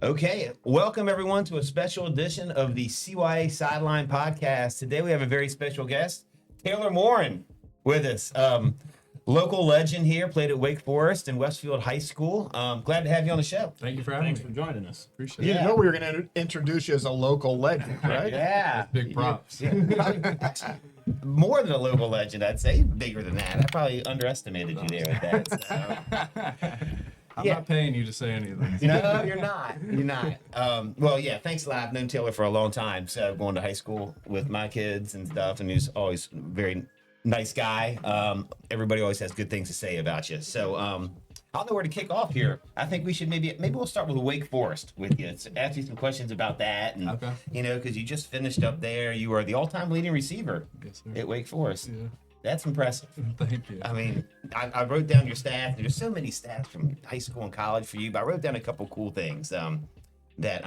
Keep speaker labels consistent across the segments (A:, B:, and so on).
A: Okay, welcome everyone to a special edition of the CYA Sideline Podcast. Today we have a very special guest, Taylor Morin, with us. Local legend here, played at Wake Forest and Westfield High School. Glad to have you on the show.
B: Thank you for having
C: Thanks
B: me.
C: for joining us.
B: Appreciate
D: You
B: it.
D: didn't know we were going to introduce you as a local legend, right?
A: Yeah.
B: Big props.
A: Yeah, actually, more than a local legend, I'd say. Bigger than that. I probably underestimated you there with that. So.
B: I'm not paying you to say anything.
A: No, you're not. You're not. Well, yeah, thanks a lot. I've known Taylor for a long time. So going to high school with my kids and stuff, and he's always a very nice guy. Everybody always has good things to say about you. So I don't know where to kick off here. I think we should maybe we'll start with Wake Forest with you. So ask you some questions about that, and
B: Okay.
A: because you just finished up there. You are the all-time leading receiver
B: Yes, sir.
A: at Wake Forest.
B: Yeah.
A: That's impressive.
B: Thank you.
A: I mean, I wrote down your stats. There's so many stats from high school and college for you, but I wrote down a couple cool things. That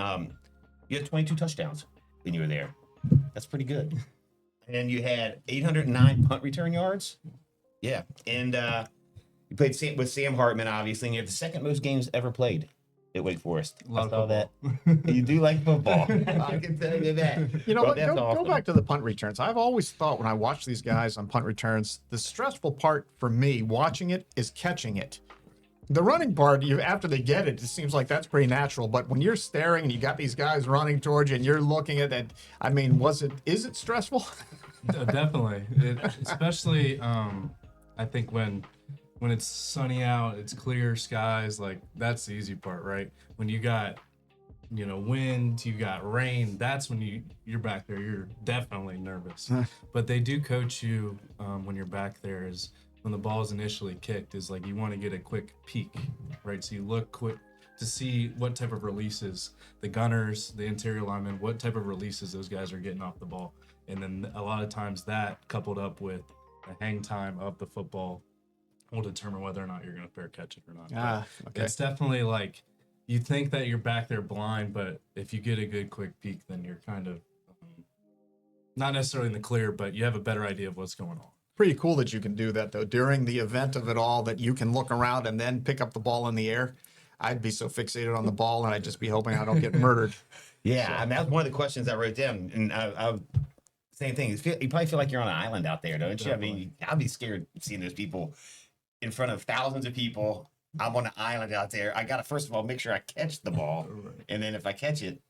A: you had 22 touchdowns when you were there. That's pretty good. And you had 809 punt return yards. Yeah, and you played with Sam Hartman, obviously, and you have the second most games ever played at Wake Forest.
B: A lot
A: I
B: of
A: saw that.
B: football.
A: You do like football. I can tell you that.
D: You know
A: Well,
D: what?
A: that's
D: Go
A: awesome.
D: back to the punt returns. I've always thought when I watch these guys on punt returns, the stressful part for me watching it is catching it. The running part, after they get it, it seems like that's pretty natural. But when you're staring and you got these guys running towards you and you're looking at it, I mean, is it stressful?
B: Definitely. Especially, I think when it's sunny out, it's clear skies, like that's the easy part, right? When you got, wind, you got rain, that's when you're back there, you're definitely nervous. But they do coach you when you're back there is when the ball is initially kicked is like you want to get a quick peek, right? So you look quick to see what type of releases the gunners, the interior linemen, what type of releases those guys are getting off the ball. And then a lot of times that coupled up with the hang time of the football will determine whether or not you're going to fair catch it or not.
D: Okay.
B: It's definitely like you think that you're back there blind, but if you get a good quick peek, then you're kind of not necessarily in the clear, but you have a better idea of what's going on.
D: Pretty cool that you can do that, though. During the event of it all, that you can look around and then pick up the ball in the air. I'd be so fixated on the ball, and I'd just be hoping I don't get murdered.
A: Yeah, I mean, that's one of the questions I wrote down, and I same thing. You probably feel like you're on an island out there, don't you? I mean, I'd be scared seeing those people in front of thousands of people. I'm on an island out there. I got to, first of all, make sure I catch the ball. And then if I catch it,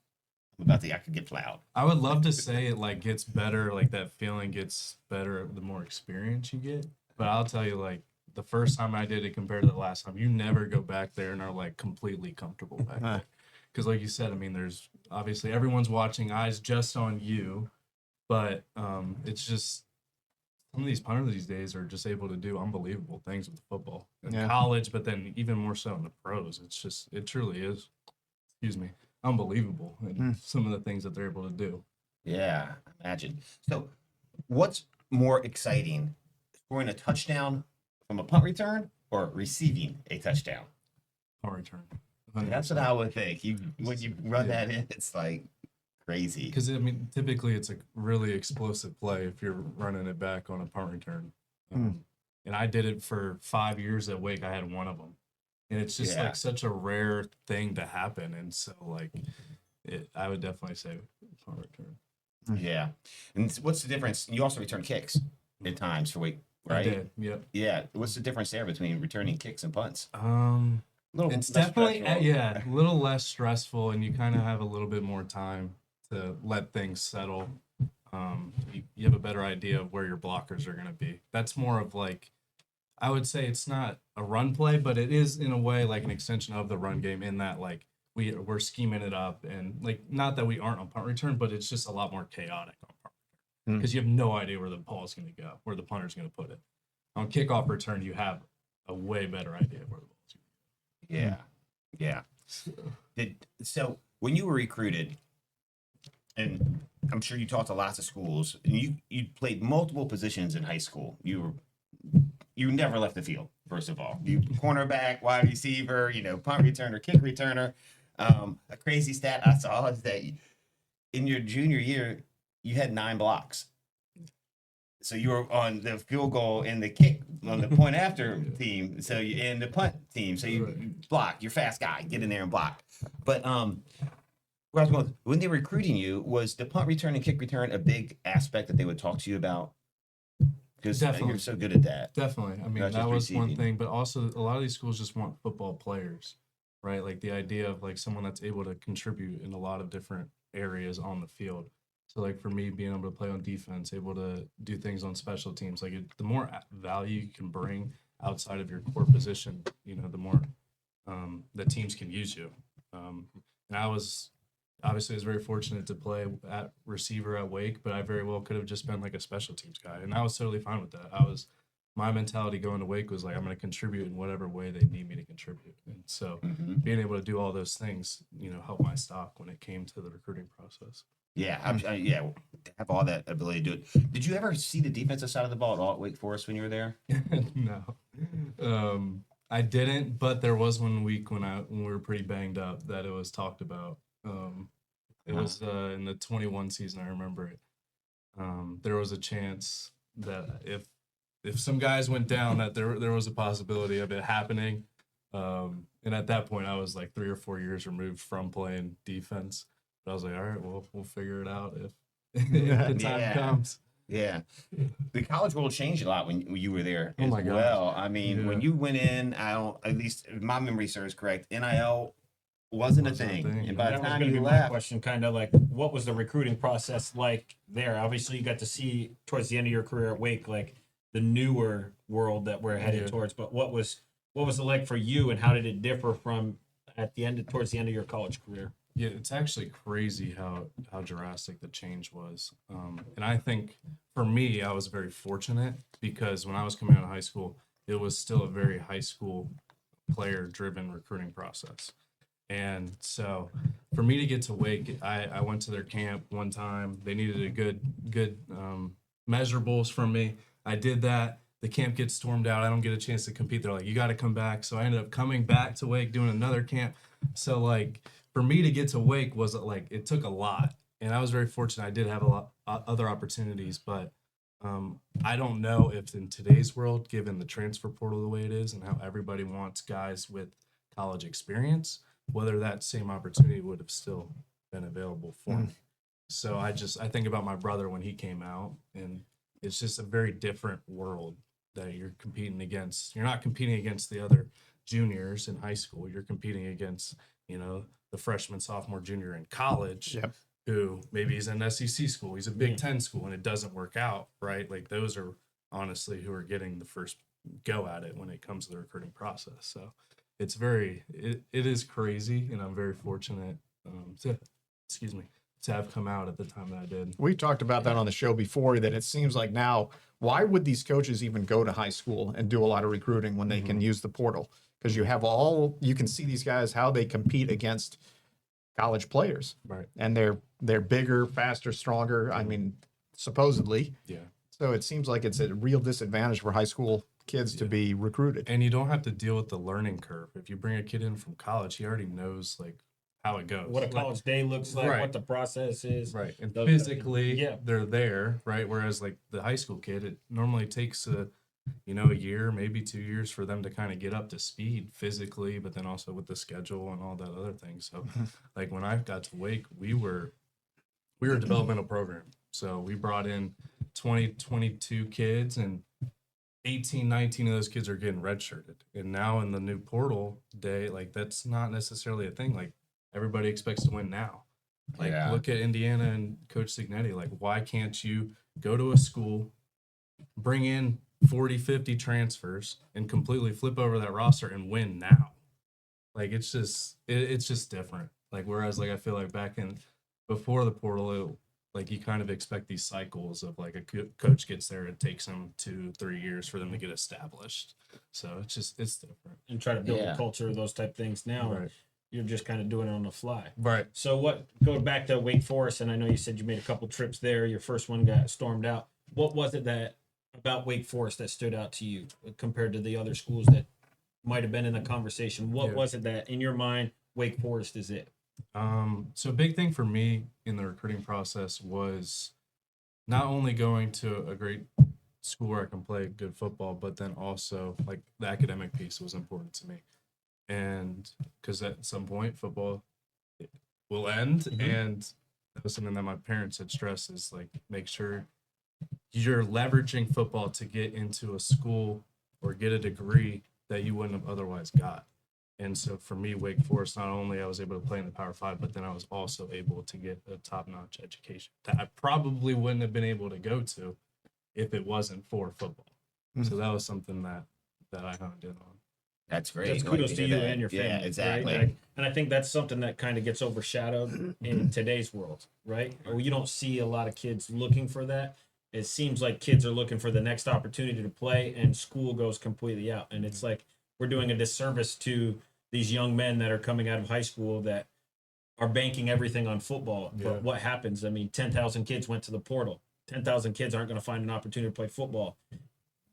A: I could get plowed.
B: I would love to say it like gets better, like that feeling gets better the more experience you get. But I'll tell you, like the first time I did it compared to the last time, you never go back there and are like completely comfortable back there. Because like you said, I mean, there's obviously everyone's watching, eyes just on you. But it's just some of these punters these days are just able to do unbelievable things with football in college, but then even more so in the pros. It truly is, unbelievable in some of the things that they're able to do.
A: Yeah, imagine. So what's more exciting, scoring a touchdown from a punt return or receiving a touchdown?
B: Punt return.
A: That's what I would think. When you run that in, it's like crazy.
B: Because, I mean, typically it's a really explosive play if you're running it back on a punt return. And I did it for 5 years at Wake. I had one of them. And it's just like such a rare thing to happen. And so, like, I would definitely say punt return.
A: Yeah. And what's the difference? You also return kicks at times for Wake, right?
B: I did, yep.
A: Yeah. What's the difference there between returning kicks and punts?
B: It's definitely, a little less stressful, and you kind of have a little bit more time to let things settle. You have a better idea of where your blockers are going to be. That's more of like, I would say it's not a run play, but it is in a way like an extension of the run game in that like we're scheming it up, and like not that we aren't on punt return, but it's just a lot more chaotic on punt return because you have no idea where the ball is going to go, where the punter's going to put it. On kickoff return, you have a way better idea of where the ball is going to go.
A: Yeah. So when you were recruited, and I'm sure you talked to lots of schools, and you played multiple positions in high school. You never left the field, first of all. You cornerback, wide receiver, punt returner, kick returner. A crazy stat I saw is that in your junior year, you had 9 blocks. So you were on the field goal and the kick on the point after team, so you and the punt team, so you block. You're fast guy, get in there and block. But where I was going, when they were recruiting you, was the punt return and kick return a big aspect that they would talk to you about? Because you're so good at that.
B: Definitely. I mean,
A: Not
B: that
A: just
B: was one
A: receiving.
B: thing, but also a lot of these schools just want football players, right? Like the idea of like someone that's able to contribute in a lot of different areas on the field. So like for me, being able to play on defense, able to do things on special teams, like the more value you can bring outside of your core position, you know, the more that teams can use you. And I was very fortunate to play at receiver at Wake, but I very well could have just been like a special teams guy, and I was totally fine with that. My mentality going to Wake was like, I'm going to contribute in whatever way they need me to contribute, and so being able to do all those things, you know, helped my stock when it came to the recruiting process.
A: Yeah, have all that ability to do it. Did you ever see the defensive side of the ball at all at Wake Forest when you were there?
B: No, I didn't, but there was one week when we were pretty banged up that it was talked about. It was in the 21 season. I remember it. There was a chance that if some guys went down, that there was a possibility of it happening. And at that point, I was like 3 or 4 years removed from playing defense. But I was like, all right, well, we'll figure it out if the time comes.
A: Yeah, the college world changed a lot when you were there as
B: my gosh.
A: well. I mean, when you went in, at least if my memory serves correct, NIL wasn't a thing. And by the
C: That was
A: time
C: going to
A: you
C: be my
A: left,
C: question, kind of like, what was the recruiting process like there? Obviously, you got to see towards the end of your career at Wake, like the newer world that we're headed towards. But what was it like for you, and how did it differ from towards the end of your college career?
B: Yeah, it's actually crazy how drastic the change was. And I think for me, I was very fortunate because when I was coming out of high school, it was still a very high school player-driven recruiting process. And so for me to get to Wake, I went to their camp one time. They needed a good measurables from me. I did that. The camp gets stormed out. I don't get a chance to compete. They're like, you got to come back. So I ended up coming back to Wake, doing another camp. So like for me to get to Wake was like, it took a lot. And I was very fortunate. I did have a lot other opportunities, but I don't know if in today's world, given the transfer portal the way it is and how everybody wants guys with college experience, whether that same opportunity would have still been available for me. So I think about my brother when he came out, and it's just a very different world that you're competing against. You're not competing against the other juniors in high school. You're competing against, you know, the freshman, sophomore, junior in college, who maybe he's in an SEC school, he's a Big Ten school, and it doesn't work out, right? Like those are honestly who are getting the first go at it when it comes to the recruiting process. So it's it is crazy, and I'm very fortunate to have come out at the time that I did.
D: We talked about that on the show before, that it seems like now, why would these coaches even go to high school and do a lot of recruiting when they can use the portal? Because you can see these guys, how they compete against college players.
B: Right.
D: And they're bigger, faster, stronger. I mean, supposedly.
B: Yeah.
D: So it seems like it's a real disadvantage for high school kids to be recruited.
B: And you don't have to deal with the learning curve. If you bring a kid in from college, he already knows like how it goes,
C: What a college day looks like,
B: Right.
C: what the process is.
B: right? And
C: Those-
B: physically, they're there, right? Whereas like the high school kid, it normally takes a year, maybe 2 years for them to kind of get up to speed physically, but then also with the schedule and all that other thing. So like when I got to Wake, we were a developmental program. So we brought in 22 kids, and 18, 19 of those kids are getting redshirted. And now in the new portal day, like that's not necessarily a thing. Like everybody expects to win now. Like look at Indiana and Coach Signetti. Like why can't you go to a school, bring in 40, 50 transfers and completely flip over that roster and win now? Like it's just different. Like whereas like I feel like back in before the portal, like you kind of expect these cycles of like a coach gets there, it takes them 2-3 years for them to get established. So it's different.
C: And try to build a culture, those type things. Now you're just kind of doing it on the fly.
B: Right.
C: So going back to Wake Forest, and I know you said you made a couple trips there. Your first one got stormed out. What was it about Wake Forest that stood out to you compared to the other schools that might have been in the conversation? What was it that in your mind, Wake Forest is it?
B: So a big thing for me in the recruiting process was not only going to a great school where I can play good football, but then also like the academic piece was important to me. And because at some point football will end, and that was something that my parents had stressed is like make sure you're leveraging football to get into a school or get a degree that you wouldn't have otherwise got. And so for me, Wake Forest, not only I was able to play in the Power Five, but then I was also able to get a top-notch education that I probably wouldn't have been able to go to if it wasn't for football. So that was something that I honed in on.
A: That's great.
C: That's
A: Like
C: kudos to
A: hear
C: you
A: that.
C: and your family.
A: Yeah,
C: right?
A: exactly.
C: And I think that's something that kind of gets overshadowed in today's world, right? Or you don't see a lot of kids looking for that. It seems like kids are looking for the next opportunity to play, and school goes completely out. And it's like we're doing a disservice to these young men that are coming out of high school that are banking everything on football.
B: Yeah.
C: But what happens? I mean, 10,000 kids went to the portal. 10,000 kids aren't going to find an opportunity to play football.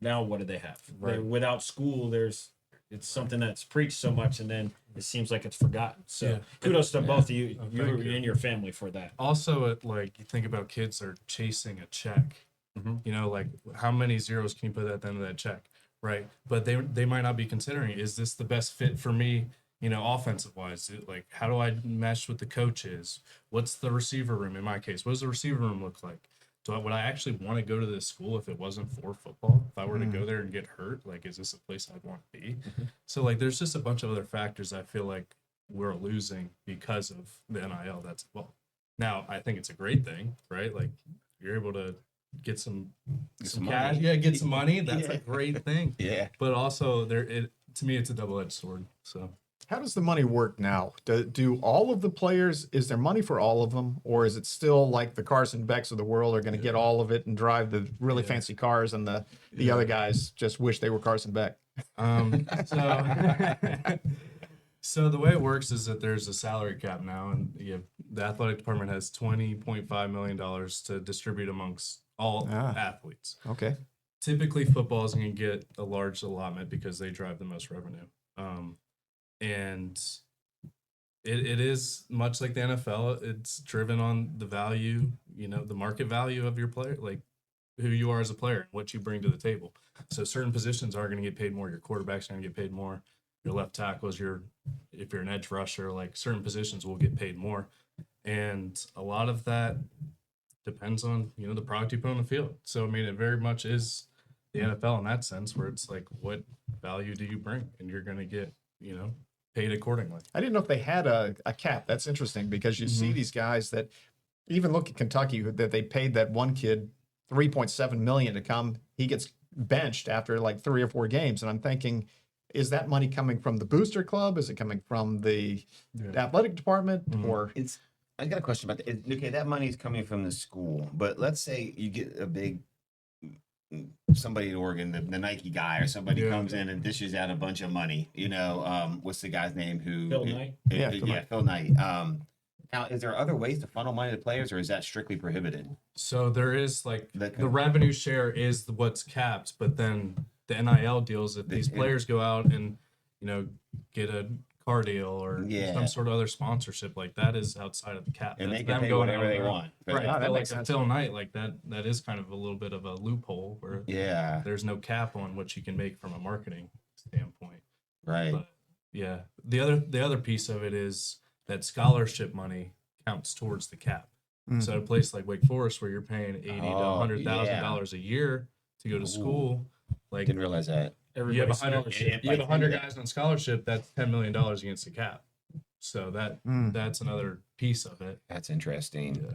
C: Now what do they have?
B: Right.
C: Without school, it's something that's preached so much, and then it seems like it's forgotten. So
B: Yeah.
C: kudos to both of you,
B: Oh,
C: you
B: thank you.
C: and your family for that.
B: Also, like you think about kids are chasing a check. You know, like how many zeros can you put at the end of that check, right? But they might not be considering, is this the best fit for me? You know, offensive wise, like how do I mesh with the coaches? What's the receiver room in my case? What does the receiver room look like? Would I actually want to go to this school if it wasn't for football? If I were to go there and get hurt, like, is this a place I'd want to be? So, like, there's just a bunch of other factors I feel like we're losing because of the NIL that's involved. Now, I think it's a great thing, right? Like, you're able to get some
A: some
B: cash,
A: money.
B: get some money. That's
A: Yeah.
B: a great thing.
A: Yeah.
B: But also, to me, it's a double-edged sword. So.
D: How does the money work now? Do all of the players, is there money for all of them? Or is it still like the Carson Becks of the world are going to get all of it and drive the really fancy cars, and the other guys just wish they were Carson Beck?
B: So the way it works is that there's a salary cap now, and the athletic department has $20.5 million to distribute amongst all athletes.
D: Okay.
B: Typically, football is going to get a large allotment because they drive the most revenue. And it is much like the NFL. It's driven on the value, the market value of your player, like who you are as a player and what you bring to the table. So certain positions are going to get paid more. Your quarterback's going to get paid more. Your left tackles, if you're an edge rusher, like certain positions will get paid more. And a lot of that depends on, the product you put on the field. So, I mean, it very much is the NFL in that sense, where it's like, what value do you bring? And you're going to get, paid accordingly.
D: I didn't know if they had a cap. That's interesting because you see these guys that even look at Kentucky, that they paid that one kid $3.7 million to come. He gets benched after like 3 or 4 games. And I'm thinking, is that money coming from the booster club? Is it coming from the athletic department? Or
A: I got a question about that. Okay, that money is coming from the school, but let's say you get a big somebody at Oregon, the Nike guy or somebody comes in and dishes out a bunch of money. What's the guy's name?
C: Phil Knight?
A: Phil Knight. Now, is there other ways to funnel money to players, or is that strictly prohibited?
B: So there is the revenue share is what's capped, but then the NIL deals, if these players go out and get a car deal or some sort of other sponsorship, like that is outside of the cap.
A: And
B: That's
A: they can
B: them
A: pay
B: going
A: whatever
B: out
A: they
B: there.
A: want.
B: Right.
D: that
B: Like
D: makes sense.
B: Phil Knight, like that is kind of a little bit of a loophole where there's no cap on what you can make from a marketing standpoint.
A: Right.
B: But yeah, the other piece of it is that scholarship money counts towards the cap. So at a place like Wake Forest, where you're paying $80,000 to $100,000 a year to go to school, like
A: Didn't realize that.
B: you have
C: Everybody's
B: 100
C: scholarship.
B: you have 100 guys on scholarship, that's $10 million against the cap. So that's another piece of it.
A: That's interesting.
B: Yeah.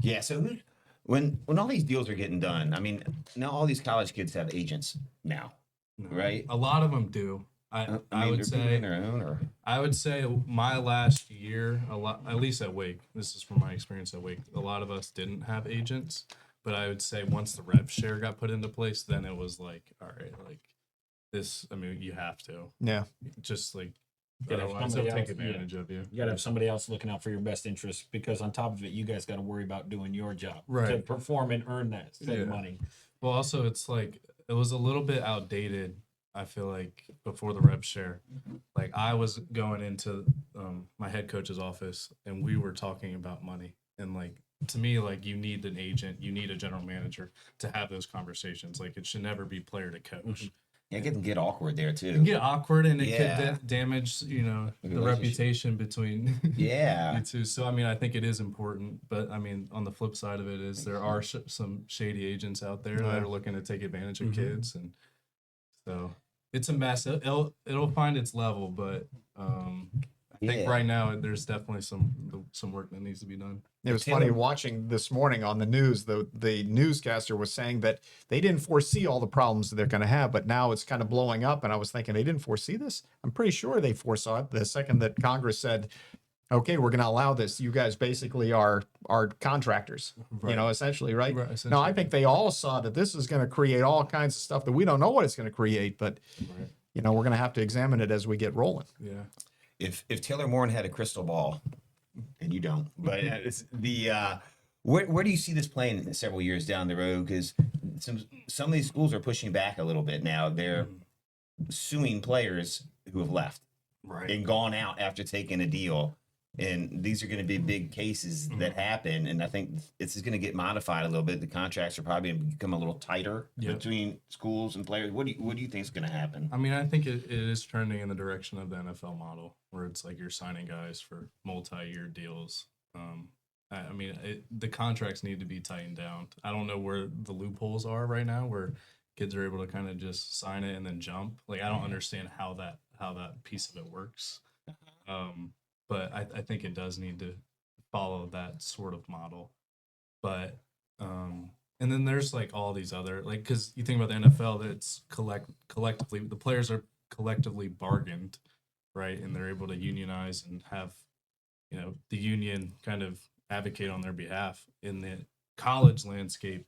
A: Yeah. So when all these deals are getting done, I mean, now all these college kids have agents now, right?
B: A lot of them do. I would
A: they're
B: say
A: doing their own, or
B: I would say my last year, at least at Wake, this is from my experience at Wake, a lot of us didn't have agents. But I would say once the rev share got put into place, then it was like, all right, like this, I mean, you have to.
D: Yeah.
B: Just like,
C: Gotta have
B: otherwise they'll
C: somebody
B: take
C: else,
B: advantage of you.
C: You got to have somebody else looking out for your best interest, because on top of it, you guys got to worry about doing your job to
B: Right.
C: perform and earn that
B: Yeah.
C: money.
B: Well, also, it's like, it was a little bit outdated, I feel like, before the rev share. Like, I was going into my head coach's office, and we were talking about money. And like, to me, like, you need an agent, you need a general manager to have those conversations. Like, it should never be player to coach.
A: Yeah, it can get awkward there too.
B: It can get awkward, and it
A: Yeah.
B: could damage, you know,
A: The
B: the
A: relationship.
B: reputation between
A: Yeah.
B: you two. So I mean, I think it is important, but I mean, on the flip side of it is there are some shady agents out there that are looking to take advantage of kids, and so it's a mess. It'll find its level, but I think
A: Yeah.
B: right now there's definitely some work that needs to be done.
D: It was
A: Taylor-
D: funny watching this morning on the news. The newscaster was saying that they didn't foresee all the problems that they're going to have, but now it's kind of blowing up. And I was thinking, they didn't foresee this. I'm pretty sure they foresaw it the second that Congress said, "Okay, we're going to allow this. You guys basically are contractors." You know, essentially, right?
B: Right,
D: No, I
B: essentially.
D: think they all saw that this is going to create all kinds of stuff that we don't know what it's going to create, but
B: Right.
D: you know, we're going to have to examine it as we get rolling.
B: Yeah.
A: If Taylor Morin had a crystal ball, and you don't, but it's where do you see this playing several years down the road? Because some of these schools are pushing back a little bit now. They're suing players who have left
B: Right.
A: and gone out after taking a deal. And these are going to be big cases that happen. And I think this is going to get modified a little bit. The contracts are probably going to become a little tighter
B: Yeah.
A: between schools and players. What do you think is going to happen?
B: I mean, I think it is trending in the direction of the NFL model, where it's like you're signing guys for multi-year deals. I mean, the contracts need to be tightened down. I don't know where the loopholes are right now, where kids are able to kind of just sign it and then jump. Like, I don't understand how that piece of it works. But I think it does need to follow that sort of model. But and then there's like all these other, like, because you think about the NFL, that it's collectively, the players are collectively bargained, right? And they're able to unionize and have, you know, the union kind of advocate on their behalf. In the college landscape,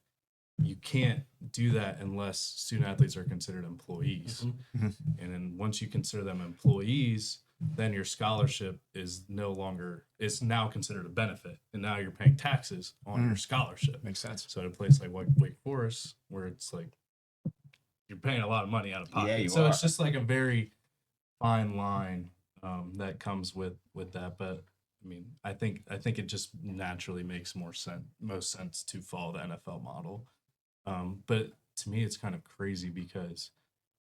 B: you can't do that unless student athletes are considered employees. And then once you consider them employees, then your scholarship is now considered a benefit, and now you're paying taxes on your scholarship.
D: Makes sense.
B: So at a place like Wake Forest, where it's like you're paying a lot of money out of pocket,
A: Yeah, you
B: so
A: are.
B: it's just like a very fine line that comes with that. But I mean, I think it just naturally makes most sense to follow the NFL model. But to me, it's kind of crazy because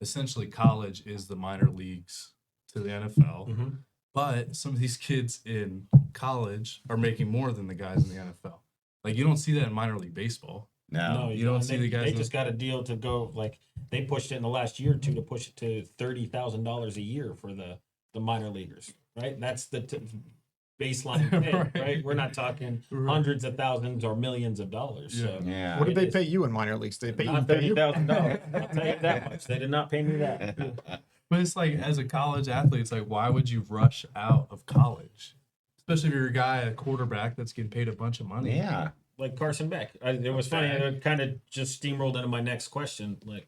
B: essentially college is the minor leagues to the NFL. But some of these kids in college are making more than the guys in the NFL. Like, you don't see that in minor league baseball.
A: No.
B: you don't see the guys
C: They
B: in-
C: just got a deal to go, like, they pushed it in the last year or two to push it to $30,000 a year for the minor leaguers, right? That's the baseline pay, right? We're not talking hundreds of thousands or millions of dollars. So
A: Yeah.
D: What did they
C: It is-
D: pay you in minor leagues? Did they pay you?
C: not $30,000. I'll tell you that much. They did not pay me that.
B: But it's like, as a college athlete, it's like, why would you rush out of college? Especially if you're a guy, a quarterback that's getting paid a bunch of money.
A: Yeah.
C: Like Carson Beck. It was funny. I kind of just steamrolled into my next question. Like,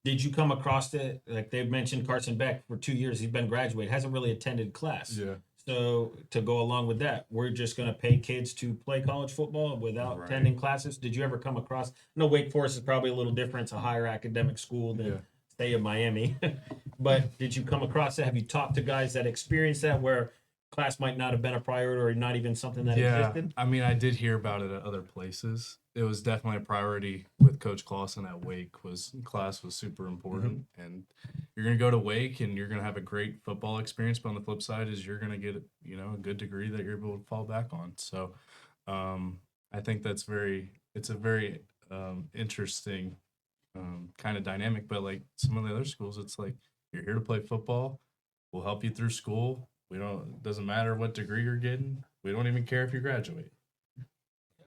C: did you come across it? Like, they mentioned Carson Beck for 2 years. He's been graduated, hasn't really attended class.
B: Yeah.
C: So to go along with that, we're just going to pay kids to play college football without
B: Right.
C: attending classes. Did you ever come across? No, Wake Forest is probably a little different. It's a higher academic school than
B: Yeah.
C: State of Miami. But did you come across that? Have you talked to guys that experienced that, where class might not have been a priority or not even something that
B: Yeah,
C: existed?
B: I mean, I did hear about it at other places. It was definitely a priority with Coach Clausen at Wake. Class was super important, and you're gonna go to Wake and you're gonna have a great football experience. But on the flip side is you're gonna get a good degree that you're able to fall back on. So, I think it's a very interesting kind of dynamic. But like some of the other schools, it's like, you're here to play football. We'll help you through school. It doesn't matter what degree you're getting. We don't even care if you graduate.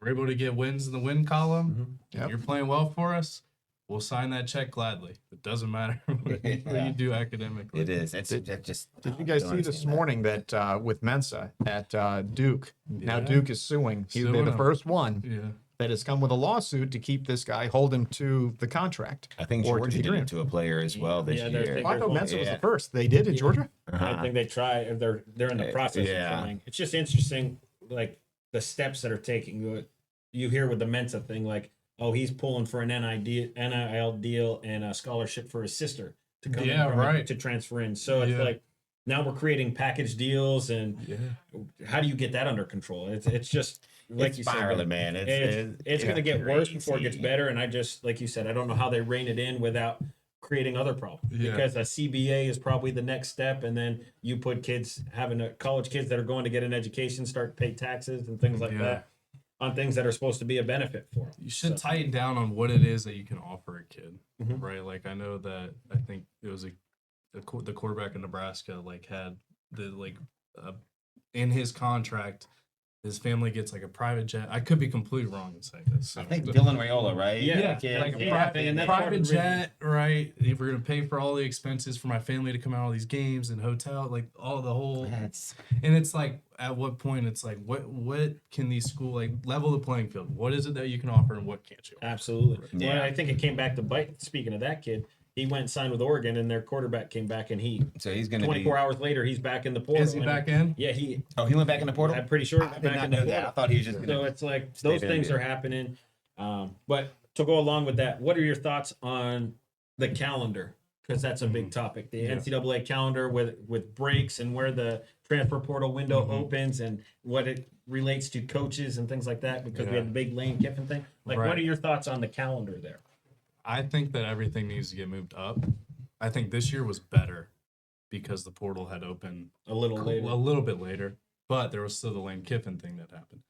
B: We're able to get wins in the win column.
D: Yep.
B: You're playing well for us. We'll sign that check gladly. It doesn't matter what you do academically.
A: It is. That just.
D: Did you guys
A: don't
D: see this
A: understand that.
D: morning that with Mensa at Duke? Now
B: Yeah.
D: Duke is suing. They're
B: Suing
D: the
B: him.
D: first one
B: Yeah.
D: that has come with a lawsuit to keep this guy, hold him to the contract.
A: I think
D: or to
A: Georgia
D: the
A: did
D: agreement.
A: it to a player as well this
C: Yeah, they're
A: year.
C: thinking-
D: Well, I thought
C: Yeah.
D: Mensa was the first. They did in Georgia.
C: I think they try. They're in the process
A: Yeah.
C: of trying. It's just interesting, like the steps that are taking. You hear with the Mensa thing, like, oh, he's pulling for an NIL deal and a scholarship for his sister to come
B: Yeah,
C: in
B: right.
C: to transfer in. So it's
B: Yeah.
C: like now we're creating package deals, and how do you get that under control? It's just like
A: It's
C: you
A: spiraling,
C: said,
A: man.
C: it's going to get worse before it gets
A: crazy.
C: better. And I just, like you said, I don't know how they rein it in without creating other problems.
B: Yeah.
C: Because a CBA is probably the next step, and then you put college kids that are going to get an education start to pay taxes and things like that on things that are supposed to be a benefit for them.
B: You should tighten down on what it is that you can offer a kid,
C: Mhm.
B: right? Like I know that I think it was the quarterback in Nebraska like had in his contract, his family gets like a private jet. I could be completely wrong in saying this. So.
A: I think Dylan Raiola, right?
C: Yeah,
A: Kid.
C: like a
A: Yeah.
C: private- and that's part
B: private
C: of the reason-
B: jet, right? If we're gonna pay for all the expenses for my family to come out to all these games and hotel, like all the whole,
A: That's
B: and it's like at what point it's like what can these school like level the playing field? What is it that you can offer and what can't you?
C: Absolutely.
A: Yeah.
C: Well, I think it came back to bite. Speaking of that kid, he went and signed with Oregon, and their quarterback came back, and
A: so he's gonna
C: 24
A: be.
C: hours later, he's back in the portal.
B: Is he back in?
C: Yeah, he.
A: Oh, he went back in the portal.
C: I'm pretty sure he
A: I
C: went
A: did
C: back
A: not
C: in the
A: know that.
C: portal.
A: I thought he was just
C: So
A: gonna.
C: it's like
A: stay
C: those
A: there,
C: things
A: yeah.
C: are happening. But to go along with that, what are your thoughts on the calendar? Because that's a big topic. The NCAA calendar with breaks and where the transfer portal window opens and what it relates to coaches and things like that. Because we had the big Lane Kiffin thing. Like, what
B: Right.
C: are your thoughts on the calendar there?
B: I think that everything needs to get moved up. I think this year was better because the portal had opened
C: A little later.
B: a little bit later, but there was still the Lane Kiffin thing that happened.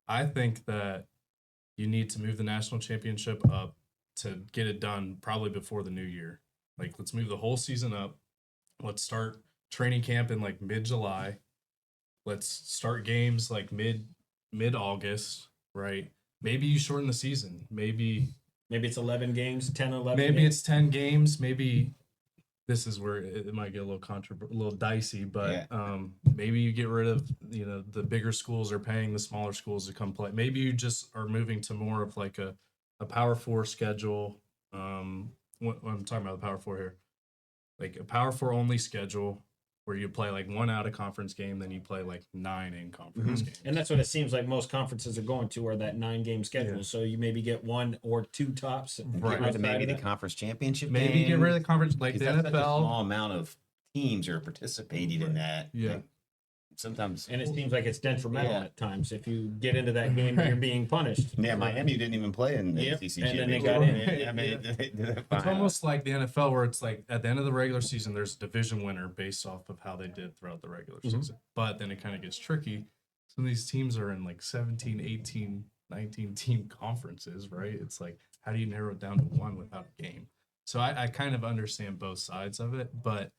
B: I think that you need to move the national championship up to get it done probably before the new year. Like, let's move the whole season up. Let's start training camp in like mid-July. Let's start games like mid-August, right? Maybe you shorten the season. Maybe
C: Maybe it's 11 games, 10, 11
B: maybe
C: games.
B: it's 10 games. Maybe this is where it might get a little dicey, but maybe you get rid of, the bigger schools are paying the smaller schools to come play. Maybe you just are moving to more of like a Power Four schedule. What I'm talking about the Power Four here, like a Power Four only schedule where you play like one out of conference game, then you play like 9 in conference games.
C: And that's what it seems like most conferences are going to, are that 9-game schedule.
B: Yeah.
C: So you maybe get 1 or 2 tops.
A: Get rid of
C: outside
A: maybe
C: of
A: the
C: that.
A: conference championship.
B: Maybe get rid of the conference like the
A: because that's such a
B: NFL.
A: small amount of teams are participating in that.
B: Yeah.
A: Like, sometimes.
C: And it seems like it's detrimental
A: Yeah.
C: at times if you get into that game and you're being punished.
A: Yeah, Miami didn't even play in the
C: Yep,
A: ACC
C: and then they
A: championship.
C: got in.
A: Yeah, I mean, they did
B: It's
A: fine.
B: almost like the NFL where it's like at the end of the regular season, there's a division winner based off of how they did throughout the regular season. But then it kind of gets tricky. Some of these teams are in like 17, 18, 19 team conferences, right? It's like, how do you narrow it down to one without a game? So I kind of understand both sides of it. But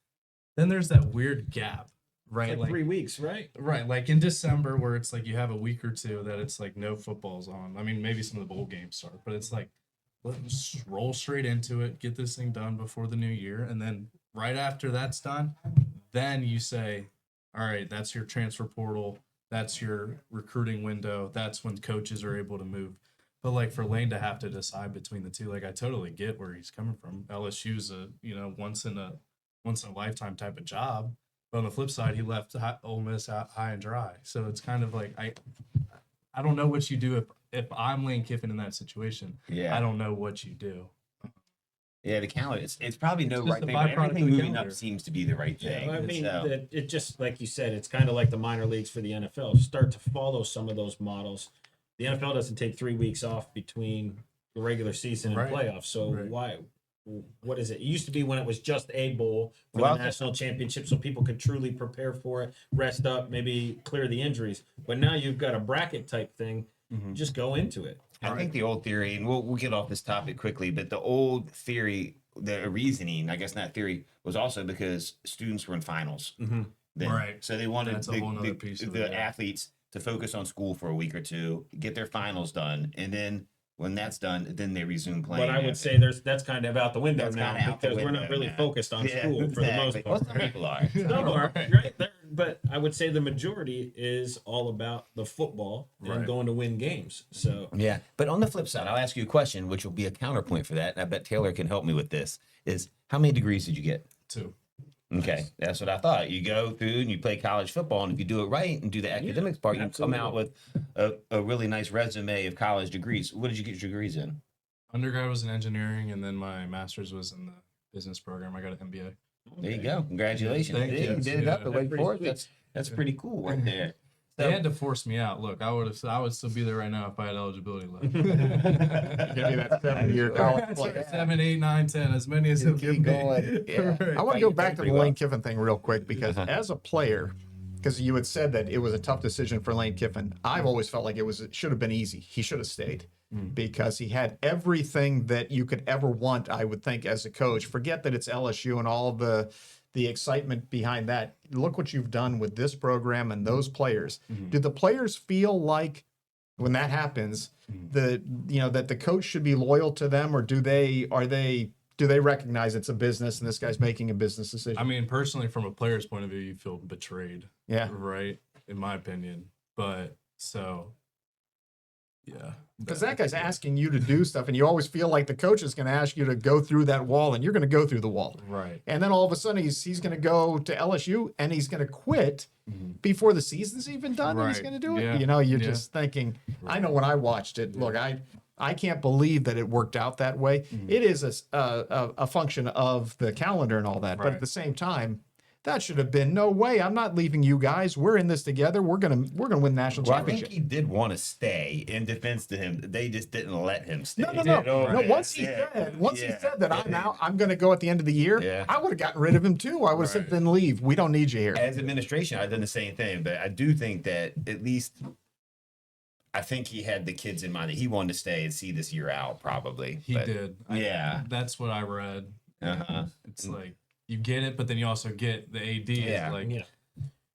B: then there's that weird gap, right?
C: Like 3 weeks, right?
B: Right, like in December where it's like you have a week or two that it's like no football's on. I mean, maybe some of the bowl games start, but it's like let's roll straight into it, get this thing done before the new year, and then right after that's done, then you say, all right, that's your transfer portal, that's your recruiting window, that's when coaches are able to move. But like for Lane to have to decide between the two, like I totally get where he's coming from. LSU's a once in a lifetime type of job. But on the flip side, he left Ole Miss out high and dry. So it's kind of like I don't know what you do if I'm Lane Kiffin in that situation.
A: Yeah.
B: I don't know what you do.
A: Yeah, the calendar. It's probably no
B: It's just
A: right
B: a
A: thing, but
B: byproduct
A: everything
B: of the
A: moving
B: calendar.
A: up seems to be the right thing.
C: I mean,
A: So,
C: it just, like you said, it's kind of like the minor leagues for the NFL. Start to follow some of those models. The NFL doesn't take 3 weeks off between the regular season and
B: Right.
C: playoffs. So
B: Right.
C: what is it? It used to be when it was just a bowl for
A: Well,
C: the national championship, so people could truly prepare for it, rest up, maybe clear the injuries. But now you've got a bracket type thing. Just go into it.
A: I think the old theory, and we'll get off this topic quickly, but the old theory, the reasoning, I guess not theory, was also because students were in finals. Then.
B: Right.
A: So they wanted
B: That's a whole nother piece of
A: the
B: it, yeah.
A: athletes to focus on school for a week or two, get their finals done, and then when that's done, then they resume playing.
C: But I would
A: after.
C: say that's kind of out the window
A: That's
C: now
A: kinda out the
C: because we're not
A: window
C: really
A: now.
C: focused on
A: Yeah,
C: school for the most
A: exactly.
C: part.
A: Well, some people are.
C: Some are, right? But I would say the majority is all about the football and
B: Right.
C: going to win games. So
A: Yeah, but on the flip side, I'll ask you a question, which will be a counterpoint for that, and I bet Taylor can help me with this. Is how many degrees did you get?
B: 2.
A: Okay, that's what I thought. You go through and you play college football, and if you do it right and do the academics part, you come out with a really nice resume of college degrees. What did you get your degrees in?
B: Undergrad was in engineering, and then my master's was in the business program. I got an MBA.
A: There you go. Congratulations.
B: Thank
A: Yeah,
B: you.
A: you did it up
B: Yeah.
A: at Wake
C: Pretty
A: Forest.
C: sweet.
A: That's pretty cool right there.
B: They had to force me out. Look, I would still be there right now if I had eligibility left.
D: Give me that 7-year college
B: That's
D: play.
B: right. 7, 8, 9, 10, as many as it
A: Keep
B: can be.
A: going. Yeah.
B: Right.
D: I want to go back to the
A: Pretty well.
D: Lane Kiffin thing real quick because as a player, because you had said that it was a tough decision for Lane Kiffin, I've always felt like it should have been easy. He should have stayed because he had everything that you could ever want, I would think, as a coach. Forget that it's LSU and all the excitement behind that. Look what you've done with this program and those players. Do the players feel like when that happens, that the coach should be loyal to them, or do they recognize it's a business and this guy's making a business decision?
B: I mean, personally, from a player's point of view, you feel betrayed.
D: Yeah.
B: Right. In my opinion. But so, yeah.
D: Because that guy's asking you to do stuff, and you always feel like the coach is going to ask you to go through that wall, and you're going to go through the wall.
B: Right.
D: And then all of a sudden, he's going to go to LSU, and he's going to quit before the season's even done, and he's
B: Right.
D: going to do it.
B: Yeah.
D: You're
B: Yeah.
D: just thinking. I know when I watched it. Look, I can't believe that it worked out that way. It is a function of the calendar and all that, but at
B: Right.
D: the same time, that should have been no way. I'm not leaving you guys. We're in this together. We're gonna win national
A: Well, I
D: championship.
A: think he did want to stay. In defense to him, they just didn't let him stay.
D: No. Once he said that I'm out, I'm going to go at the end of the year.
A: Yeah.
D: I would have gotten rid of him too. I would have said, "Then leave. We don't need you here."
A: As administration, I've done the same thing, but I do think that at least I think he had the kids in mind that he wanted to stay and see this year out. Probably
B: He
A: But,
B: did.
A: Yeah.
B: That's what I read.
A: Uh-huh.
B: It's like you get it, but then you also get the AD.
A: Yeah.
B: Is like
C: Yeah.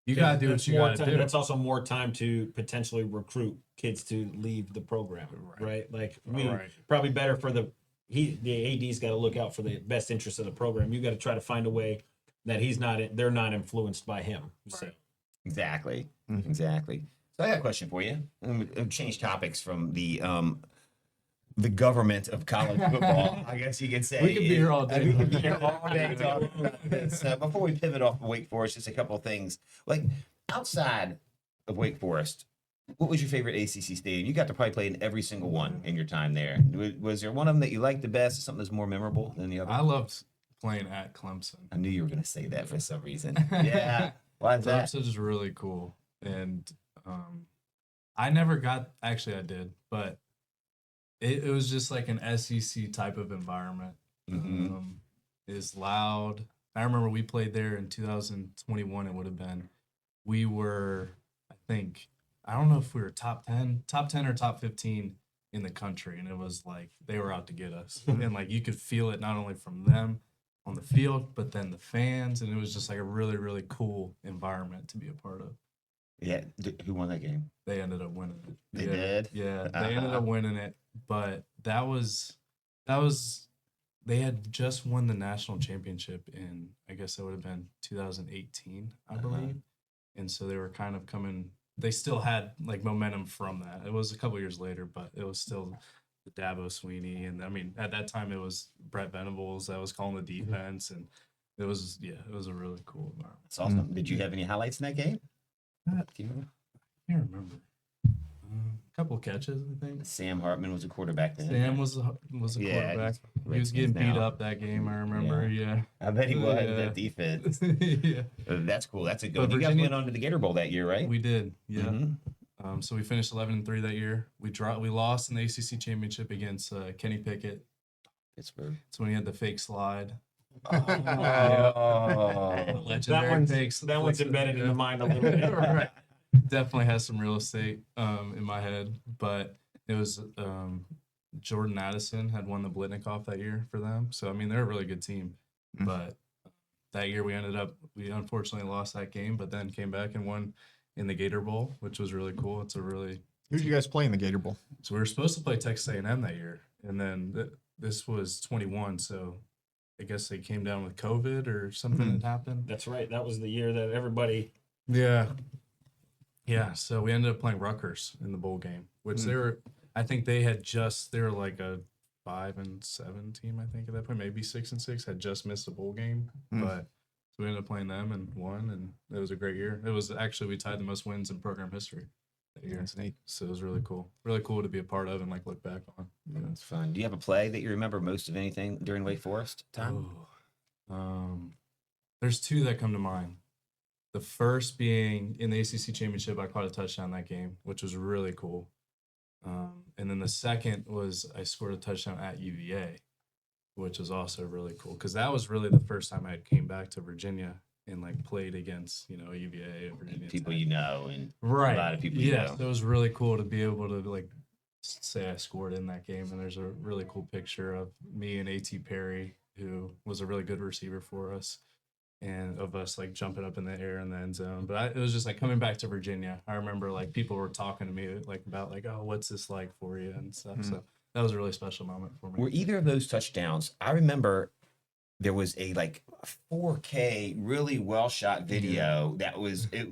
B: you gotta do what
C: That's
B: you
C: more
B: gotta
C: time-
B: do.
C: That's also more time to potentially recruit kids to leave the program, right? Like
B: Right.
C: probably better for the AD's got to look out for the best interest of the program. You got to try to find a way that they're not influenced by him. So
A: Exactly. Exactly. So I got a question for you. We'll change topics from the government of college football, I guess you could say.
B: We could be here all day.
A: We could be here all day talking about this. Before we pivot off of Wake Forest, just a couple of things. Like outside of Wake Forest, what was your favorite ACC stadium? You got to probably play in every single one in your time there. Was there one of them that you liked the best, or something that's more memorable than the other?
B: I loved playing at Clemson.
A: I knew you were going to say that for some reason. Yeah. Why is that?
B: Clemson is really cool, and I never got. Actually, I did, but it was just like an SEC type of environment. It's loud. I remember we played there in 2021. It would have been. We were, I think, I don't know if we were top 10 or top 15 in the country, and it was like they were out to get us, and like you could feel it not only from them on the field, but then the fans, and it was just like a really, really cool environment to be a part of.
A: Yeah. Who won that game?
B: They ended up winning it.
A: They
B: Yeah,
A: did?
B: Yeah, they ended up winning it, but that was they had just won the national championship in, I guess that would have been 2018, I believe. And so they were kind of coming, they still had like momentum from that. It was a couple years later, but it was still the Dabo Sweeney. And I mean, at that time it was Brett Venables that was calling the defense. And it was a really cool environment.
A: That's awesome. Did you have any highlights in that game? Do you remember?
B: I can't remember. A couple catches, I think.
A: Sam Hartman was a quarterback then.
B: Sam was a
A: Yeah,
B: quarterback. He was
A: Redskins
B: getting beat
A: now.
B: up that game, I remember. Yeah.
A: I bet he was.
B: Yeah.
A: That defense.
B: Yeah.
A: That's cool. That's a good
B: But
A: one. You guys
B: Virginia-
A: went on to the Gator Bowl that year, right?
B: We did. Yeah.
A: Mhm.
B: So we finished 11-3 that year. We lost in the ACC championship against Kenny Pickett.
A: Pittsburgh.
B: It's when he had the fake slide.
A: Oh.
B: Legendary fakes.
C: that one's embedded in the mind a little bit.
B: Right. Definitely has some real estate in my head, but it was Jordan Addison had won the Blitnikoff that year for them. So I mean they're a really good team, but that year we unfortunately lost that game, but then came back and won in the Gator Bowl, which was really cool. It's a really
D: Who'd you guys play in the Gator Bowl?
B: So we were supposed to play Texas A&M that year, and then this was 21. So I guess they came down with COVID or something had happened.
C: That's right. That was the year that everybody.
B: Yeah. Yeah. So we ended up playing Rutgers in the bowl game, which they were like a 5-7 team, I think, at that point, maybe 6-6, had just missed a bowl game. But so we ended up playing them and won, and it was a great year. It was actually, we tied the most wins in program history that year.
D: That's neat.
B: So it was really cool. Really cool to be a part of and like look back on.
A: That's fun. Do you have a play that you remember most of anything during Wake Forest time?
B: Oh, There's two that come to mind. The first being in the ACC championship, I caught a touchdown that game, which was really cool. And then the second was I scored a touchdown at UVA, which was also really cool because that was really the first time I came back to Virginia and like played against, you know, UVA and Virginia
A: People
B: Tech.
A: you know, and
B: Right.
A: a lot of people you know.
B: So it was really cool to be able to like say I scored in that game. And there's a really cool picture of me and A.T. Perry, who was a really good receiver for us, and of us like jumping up in the air in the end zone. But it was just like coming back to Virginia. I remember like people were talking to me like about like, oh, what's this like for you and stuff. So that was a really special moment for me.
A: Were either of those touchdowns? I remember there was a like 4K, really well shot video that was it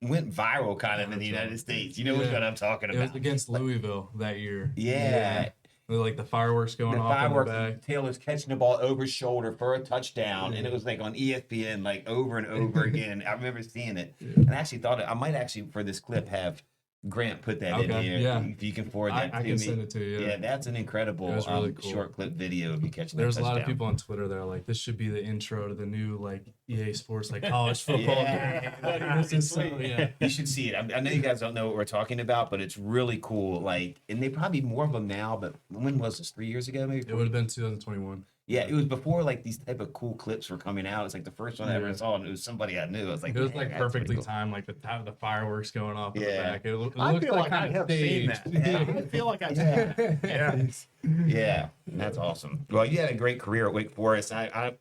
A: went viral kind of in the United States. You know what I'm talking
B: It
A: about?
B: was against Louisville that year.
A: Yeah.
B: With like the fireworks going
A: The
B: off
A: fireworks,
B: in the back.
A: Taylor's catching the ball over his shoulder for a touchdown, and it was like on ESPN, like over and over again. I remember seeing it, and I actually thought I might actually for this clip have Grant put that in here.
B: Yeah.
A: If you can forward that
B: I
A: to
B: can
A: me.
B: send it to you.
A: Yeah, that's an incredible
B: It was really cool.
A: short clip video of you catching
B: There's
A: that
B: a lot of
A: touchdown.
B: people on Twitter that are like, this should be the intro to the new like EA Sports like college football game. This is so, yeah.
A: You should see it. I know you guys don't know what we're talking about, but it's really cool. Like, and they probably more of them now. But when was this? 3 years ago, maybe.
B: It would have been 2021.
A: Yeah, it was before like these type of cool clips were coming out. It's like the first one I ever saw, and it was somebody I knew. I was like,
B: It was
A: "Man,
B: like
A: that's
B: perfectly
A: pretty cool."
B: timed, like the fireworks going off in the
A: Yeah.
B: back. It
D: I
B: looked
D: feel like I
B: kind of
D: have seen
B: staged.
D: that. I feel like I've seen that. Yeah.
A: Yeah, that's awesome. Well, you had a great career at Wake Forest. I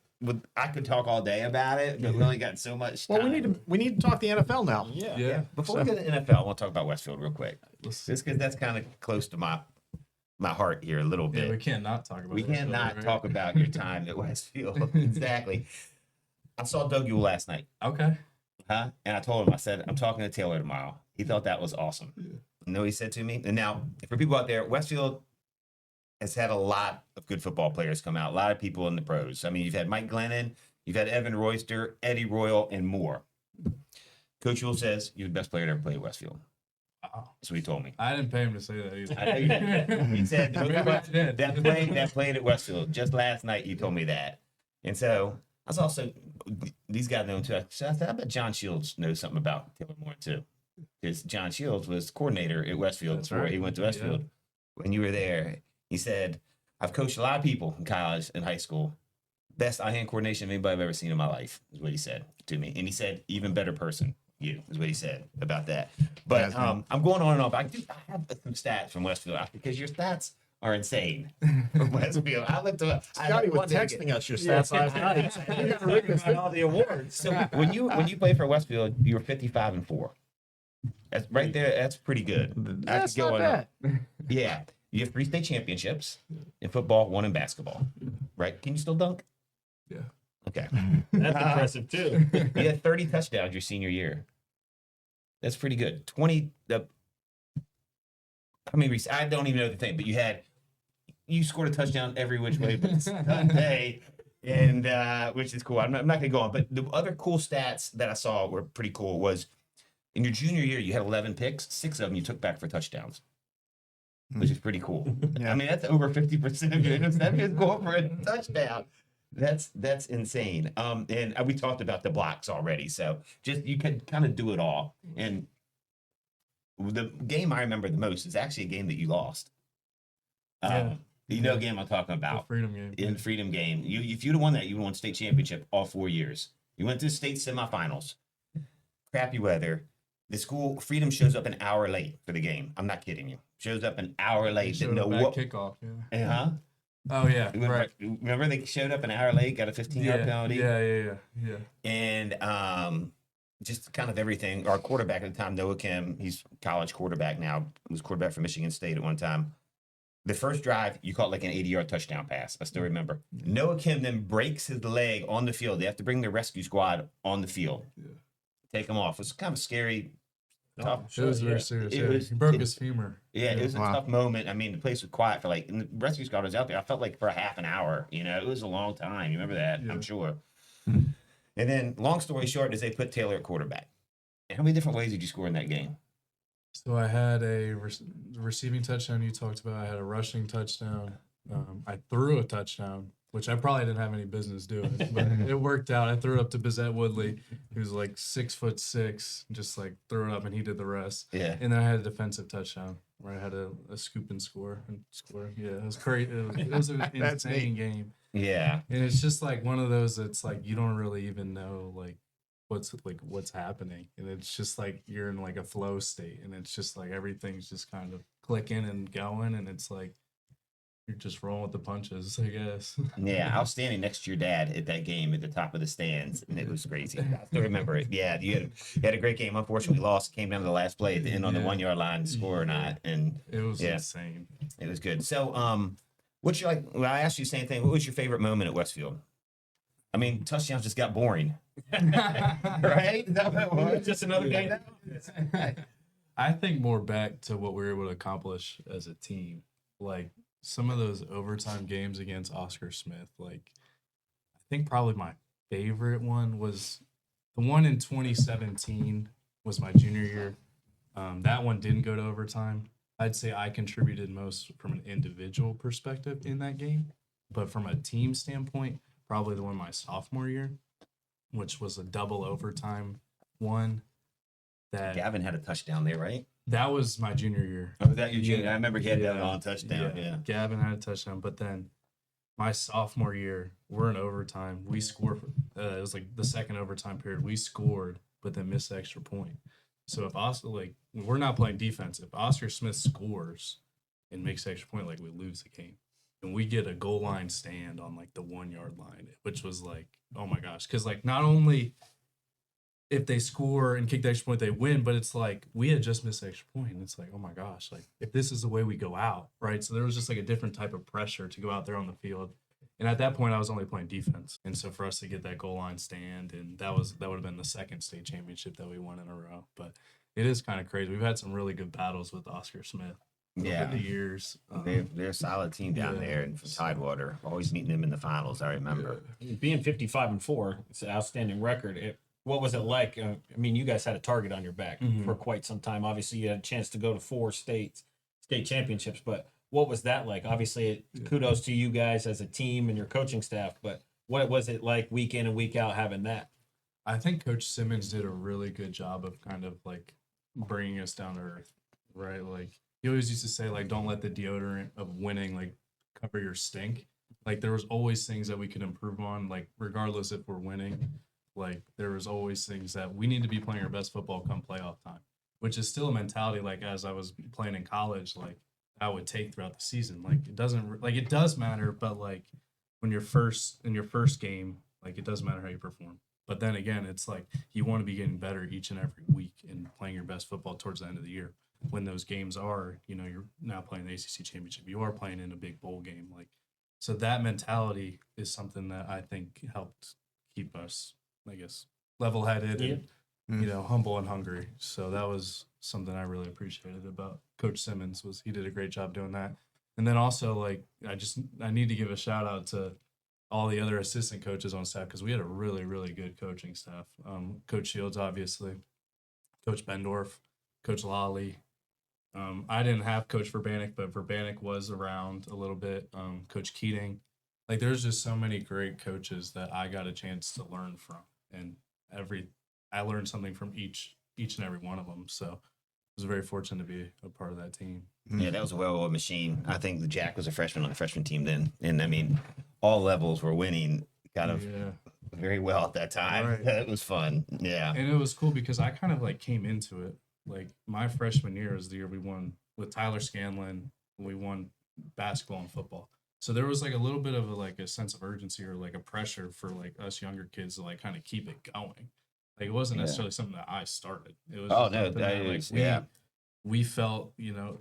A: could talk all day about it, but we only got so much time.
D: Well, we need to talk the NFL now.
B: Yeah.
A: Before we go to the NFL, I want to talk about Westfield real quick.
B: Let's-
A: Just because that's kind of close to my heart here a little bit.
B: Yeah, we can't not talk about
A: We
B: it,
A: can't not
B: right?
A: talk about your time at Westfield. Exactly. I saw Doug Yule last night,
B: Okay.
A: huh? And I told him, I said, I'm talking to Taylor tomorrow. He thought that was awesome. You know what he said to me? And now, for people out there, Westfield has had a lot of good football players come out, a lot of people in the pros. I mean, you've had Mike Glennon, you've had Evan Royster, Eddie Royal, and more. Coach Yule says you're the best player to ever play at Westfield.
B: Wow.
A: That's what he told me.
B: I didn't pay him to say that either.
A: I know you didn't. He said
B: Maybe I did.
A: that played at Westfield just last night. He told me that, and so I was also these guys know him too. So I said, I bet John Shields knows something about Taylor Morin too, because John Shields was coordinator at Westfield
B: That's
A: before
B: right.
A: he went to Westfield. When you were there, he said, "I've coached a lot of people in college and high school. Best eye-hand coordination of anybody I've ever seen in my life," is what he said to me, and he said, "Even better person." You is what he said about that. But I'm going on and on. But I have some stats from Westfield because your stats are insane from Westfield. I looked up.
D: Scotty was texting us your stats last night. You gotta read this.
C: all the awards.
A: So when you play for Westfield, you were 55-4. That's right there. That's pretty good.
D: That's
A: could go
D: not
A: on.
D: bad.
A: Yeah, you have 3 state championships in football, 1 in basketball. Right? Can you still dunk?
B: Yeah.
A: Okay.
C: That's impressive too.
A: You had 30 touchdowns your senior year. That's pretty good. 20. I mean, I don't even know the thing, but you scored a touchdown every which way but Sunday, and which is cool. I'm not going to go on, but the other cool stats that I saw were pretty cool. Was in your junior year you had 11 picks, 6 of them you took back for touchdowns, which is pretty cool.
D: Yeah.
A: I mean, that's over 50% of your interceptions going for a touchdown. That's insane. And we talked about the blocks already, so just you can kind of do it all. And the game I remember the most is actually a game that you lost.
B: Yeah.
A: You know, a game I'm talking
B: The
A: about
B: Freedom Game.
A: in the Freedom Game. If you'd have won that, you would have won state championship all 4 years. You went to the state semifinals. Crappy weather. The school Freedom shows up an hour late for the game. I'm not kidding you. Shows up an hour late. Didn't know what.
B: Kickoff. Yeah.
A: Uh-huh.
B: Oh yeah.
A: We went
B: Right.
A: Remember they showed up an hour late, got a 15-yard penalty.
B: Yeah.
A: And just kind of everything. Our quarterback at the time, Noah Kim, he's college quarterback now. He was quarterback for Michigan State at one time. The first drive, you caught like an 80-yard touchdown pass. I still remember. Noah Kim then breaks his leg on the field. They have to bring the rescue squad on the field.
B: Yeah.
A: Take him off. It was kind of scary. Tough.
B: It was very serious.
A: It
B: Yeah.
A: was-
B: He broke
A: it-
B: his femur.
A: Yeah, it was a
D: Wow.
A: tough moment. I mean, the place was quiet for and the rescue squad was out there. I felt like for a half an hour. You know, it was a long time. You remember that?
B: Yeah.
A: I'm sure. And then, long story short, is they put Taylor at quarterback. How many different ways did you score in that game?
B: So I had a receiving touchdown you talked about. I had a rushing touchdown. I threw a touchdown which I probably didn't have any business doing, but it worked out. I threw it up to Bizette Woodley, who's like 6'6", just like threw it up and he did the rest.
A: Yeah.
B: And then I had a defensive touchdown where I had a scoop and score. Yeah, it was crazy. It was an
D: That's
B: insane game.
A: Yeah.
B: And it's just like one of those that's like you don't really even know like what's happening. And it's just like you're in like a flow state and it's just like everything's just kind of clicking and going and it's like you're just rolling with the punches, I guess.
A: Yeah, I was standing next to your dad at that game at the top of the stands, and it was crazy. I still remember it. Yeah, you had a great game. Unfortunately, lost. Came down to the last play at the end on the 1 yard line to score or not, and
B: It was
A: Yeah.
B: insane.
A: it was good. So, what's your like? Well, I asked you the same thing. What was your favorite moment at Westfield? I mean, touchdowns just got boring, right? Is that what it was? Just another game.
B: I think more back to what we were able to accomplish as a team. Like some of those overtime games against Oscar Smith, like I think probably my favorite one was the one in 2017 was my junior year. That one didn't go to overtime. I'd say I contributed most from an individual perspective in that game, but from a team standpoint, probably the one my sophomore year, which was a double overtime one.
A: Gavin had a touchdown there, right?
B: That was my junior year.
A: Oh, was that your junior?
B: Yeah.
A: I remember he had that
B: Yeah.
A: long touchdown. Yeah.
B: Gavin had a touchdown, but then my sophomore year, we're in overtime. We scored. It was like the second overtime period. We scored, but then missed the extra point. So if Oscar, like, we're not playing defense. If Oscar Smith scores and makes the extra point, like, we lose the game. And we get a goal line stand on like the 1 yard line, which was like, oh my gosh. Because like not only if they score and kick the extra point, they win, but it's like we had just missed the extra point. And it's like, oh my gosh, like if this is the way we go out, right? So there was just like a different type of pressure to go out there on the field. And at that point, I was only playing defense. And so for us to get that goal line stand, and that would have been the second state championship that we won in a row. But it is kind of crazy. We've had some really good battles with Oscar Smith
A: Yeah.
B: over the years.
A: They're a solid team down
B: yeah.
A: there and from Tidewater. Always meeting them in the finals, I remember.
C: Being 55-4, it's an outstanding record. What was it like? I mean, you guys had a target on your back for quite some time. Obviously, you had a chance to go to 4 state championships, but what was that like? Obviously, kudos to you guys as a team and your coaching staff, but what was it like week in and week out having that?
B: I think Coach Simmons did a really good job of kind of like bringing us down to earth, right? Like he always used to say, like, don't let the deodorant of winning like cover your stink. Like there was always things that we could improve on, like regardless if we're winning. Like there was always things that we need to be playing our best football come playoff time, which is still a mentality. Like as I was playing in college, like I would take throughout the season. Like it does matter, but like when you're in your first game, like it doesn't matter how you perform. But then again, it's like you want to be getting better each and every week and playing your best football towards the end of the year. When those games are, you're now playing the ACC championship. You are playing in a big bowl game. Like, so that mentality is something that I think helped keep us, I guess, level-headed and, humble and hungry. So that was something I really appreciated about Coach Simmons was he did a great job doing that. And then also, like, I need to give a shout out to all the other assistant coaches on staff because we had a really, really good coaching staff. Coach Shields, obviously, Coach Bendorf, Coach Lawley. I didn't have Coach Verbanek, but Verbanek was around a little bit. Coach Keating. Like, there's just so many great coaches that I got a chance to learn from. And I learned something from each and every one of them. So I was very fortunate to be a part of that team.
A: Yeah, that was a well-oiled machine. I think the Jack was a freshman on the freshman team then. And, I mean, all levels were winning kind of very well at that time.
B: Right.
A: It was fun. Yeah.
B: And it was cool because I kind of, like, came into it. Like, my freshman year is the year we won with Tyler Scanlon. We won basketball and football. So there was, like, a little bit of, a sense of urgency or, like, a pressure for, like, us younger kids to, like, kind of keep it going. Like, it wasn't necessarily something that I started. It was we felt,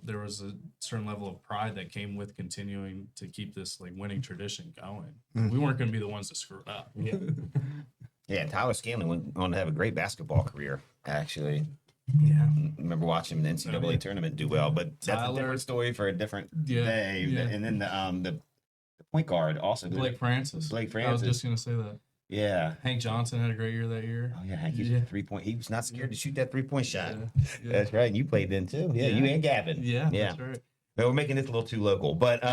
B: there was a certain level of pride that came with continuing to keep this, like, winning tradition going. We weren't going to be the ones to screw it up.
A: Yeah, Tyler Scanlon went on to have a great basketball career, actually.
B: Yeah.
A: I remember watching him in the NCAA tournament do well, but that's a different story for a different day.
B: Yeah.
A: And then the point guard also.
B: Blake Francis.
A: Blake
B: I
A: Francis.
B: was just going to say that.
A: Yeah.
B: Hank Johnson had a great year that year.
A: Oh, yeah. Hank used 3-point. He was not scared to shoot that 3-point shot.
B: Yeah.
A: That's right. And you played then, too. Yeah, you and Gavin.
B: Yeah, that's right.
A: we're making this a little too local, but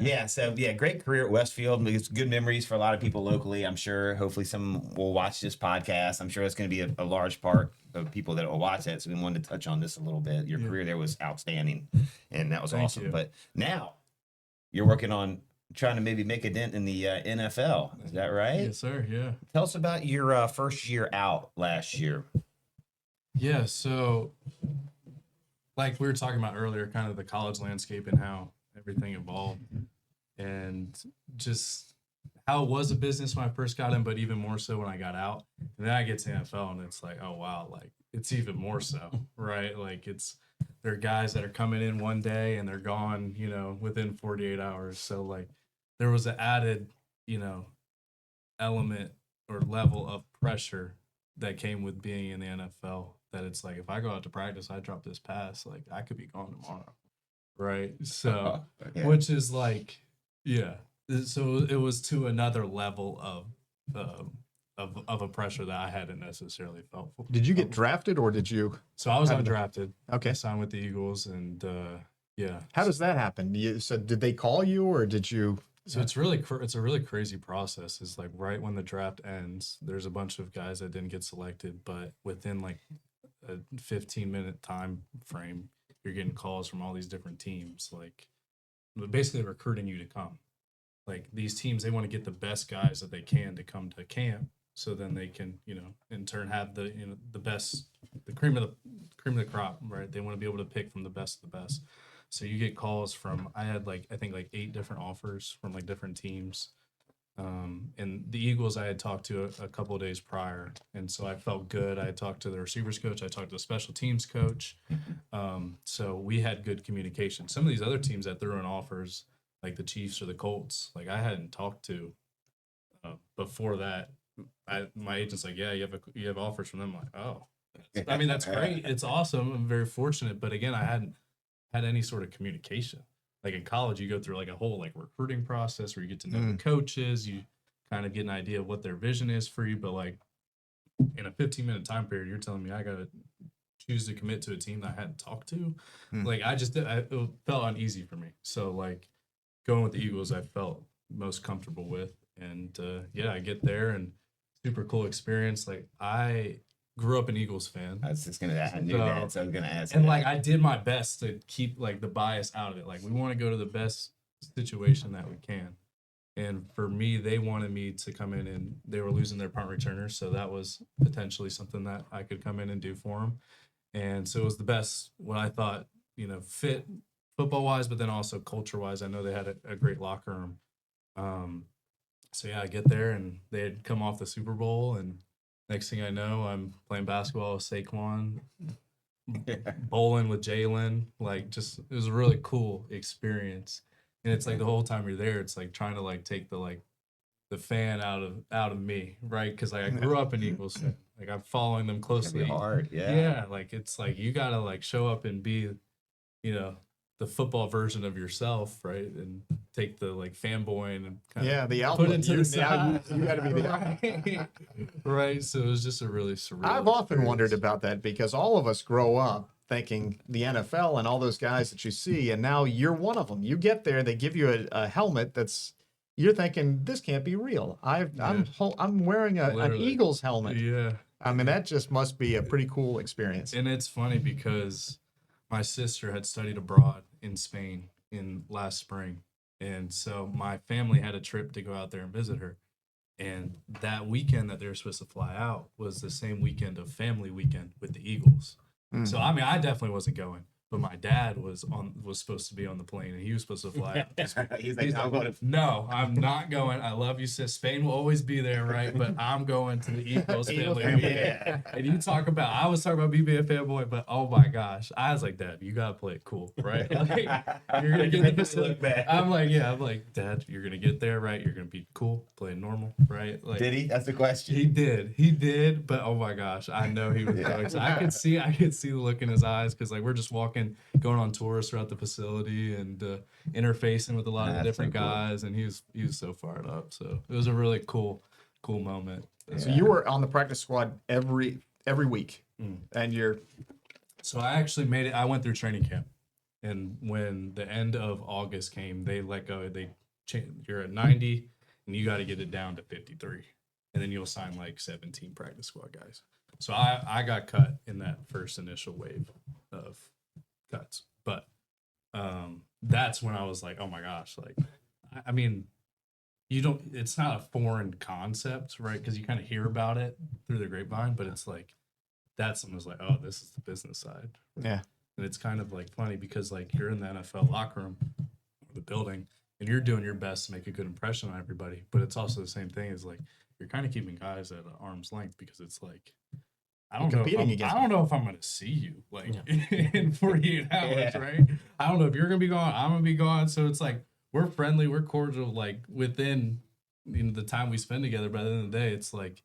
A: yeah. So yeah, great career at Westfield. It's good memories for a lot of people locally. I'm sure. Hopefully, some will watch this podcast. I'm sure it's going to be a large part of people that will watch that. So we wanted to touch on this a little bit. Your career there was outstanding, and that was
B: Thank
A: awesome.
B: you.
A: But now you're working on trying to maybe make a dent in the NFL. Is that right?
B: Yes, sir. Yeah.
A: Tell us about your first year out last year.
B: Yeah. So, like we were talking about earlier, kind of the college landscape and how everything evolved, and just how it was a business when I first got in, but even more so when I got out. And then I get to NFL, and it's like, oh wow, like it's even more so, right? Like there are guys that are coming in one day and they're gone, within 48 hours. So like there was an added, element or level of pressure that came with being in the NFL, that it's like, if I go out to practice, I drop this pass, like I could be gone tomorrow. Right. So,
A: Yeah.
B: which is like, yeah. So it was to another level of a pressure that I hadn't necessarily felt.
D: Did you get drafted or did you?
B: So I was undrafted.
D: Okay.
B: I signed with the Eagles, and yeah.
D: How does that happen? So did they call you or did you?
B: So it's a really crazy process. It's like right when the draft ends, there's a bunch of guys that didn't get selected, but within like a 15-minute time frame, you're getting calls from all these different teams, like basically recruiting you to come. Like these teams, they want to get the best guys that they can to come to camp, so then they can, in turn have the the best, the cream of the crop, right? They want to be able to pick from the best of the best. So you get calls from, I had I think 8 different offers from like different teams. And the Eagles I had talked to a couple of days prior. And so I felt good. I had talked to the receivers coach. I talked to the special teams coach. So we had good communication. Some of these other teams that threw in offers, like the Chiefs or the Colts, like I hadn't talked to before that. My agent's like, yeah, you have offers from them. I'm like, oh, I mean, that's great. It's awesome. I'm very fortunate. But again, I hadn't had any sort of communication. Like in college, you go through like a whole like recruiting process where you get to know the coaches, you kind of get an idea of what their vision is for you. But like in a 15-minute time period, you're telling me I got to choose to commit to a team that I hadn't talked to. Like it felt uneasy for me. So like going with the Eagles, I felt most comfortable with. And yeah, I get there and super cool experience. Like I grew up an Eagles fan.
A: I was just gonna. I knew that, so I was gonna ask.
B: And
A: that.
B: like I did my best to keep like the bias out of it. Like we want to go to the best situation that we can. And for me, they wanted me to come in, and they were losing their punt returners, so that was potentially something that I could come in and do for them. And so it was the best, what I thought, fit football wise, but then also culture wise. I know they had a great locker room. So yeah, I get there, and they had come off the Super Bowl, and next thing I know, I'm playing basketball with Saquon, bowling with Jalen. Like, just it was a really cool experience. And it's like the whole time you're there, it's like trying to like take the fan out of me, right? Because like I grew up an Eagles fan. Like I'm following them closely.
A: It'd be hard, yeah.
B: Yeah, like it's like you gotta like show up and be, the football version of yourself, right? And take the like fanboy and kind
D: Yeah, the
B: put
D: output.
B: it to the side.
D: You got to be the output.
B: Right. Right. So it was just a really surreal.
D: I've often
B: experience.
D: wondered about that because all of us grow up thinking the NFL and all those guys that you see, and now you're one of them. You get there, they give you a helmet that's, you're thinking this can't be real. I'm wearing an
B: Literally.
D: Eagles helmet.
B: Yeah.
D: I mean, that just must be a pretty cool experience.
B: And it's funny because my sister had studied abroad in Spain in last spring. And so my family had a trip to go out there and visit her. And that weekend that they were supposed to fly out was the same weekend of family weekend with the Eagles. So, I mean, I definitely wasn't going. But my dad was supposed to be on the plane, and he was supposed to fly out.
A: He's like, I'm going to.
B: No, I'm not going. I love you, sis. Spain will always be there, right? But I'm going to the Eagles family.
A: Yeah.
B: And you talk about, I was talking about me being a fanboy, but oh my gosh, I was like, Dad, you gotta play it cool, right? Like, you're gonna get the facility. I'm like, Dad, you're gonna get there, right? You're gonna be cool, play normal, right? Like,
A: Did he? That's the question.
B: he did, but oh my gosh, I know he was so excited. I could see the look in his eyes because like we're just walking, going on tours throughout the facility and interfacing with a lot of the
A: That's
B: different
A: so cool.
B: guys, and he was so fired up. So it was a really cool moment.
D: So you were on the practice squad every week, and you're
B: So I actually made it. I went through training camp. And when the end of August came, they let go. You're at 90, and you got to get it down to 53, and then you'll sign like 17 practice squad guys. So I got cut in that first initial wave of cuts, but that's when I was like, oh my gosh, like I mean, it's not a foreign concept, right? Because you kind of hear about it through the grapevine, but it's like that's when I was like, oh, this is the business side.
D: Yeah.
B: And it's kind of like funny because like you're in the NFL locker room or the building and you're doing your best to make a good impression on everybody. But it's also the same thing as like you're kind of keeping guys at an arm's length because it's like I don't know if I'm gonna see you like in 48 hours, right? I don't know if you're gonna be gone, I'm gonna be gone. So it's like we're friendly, we're cordial, like within the time we spend together, but at the end of the day, it's like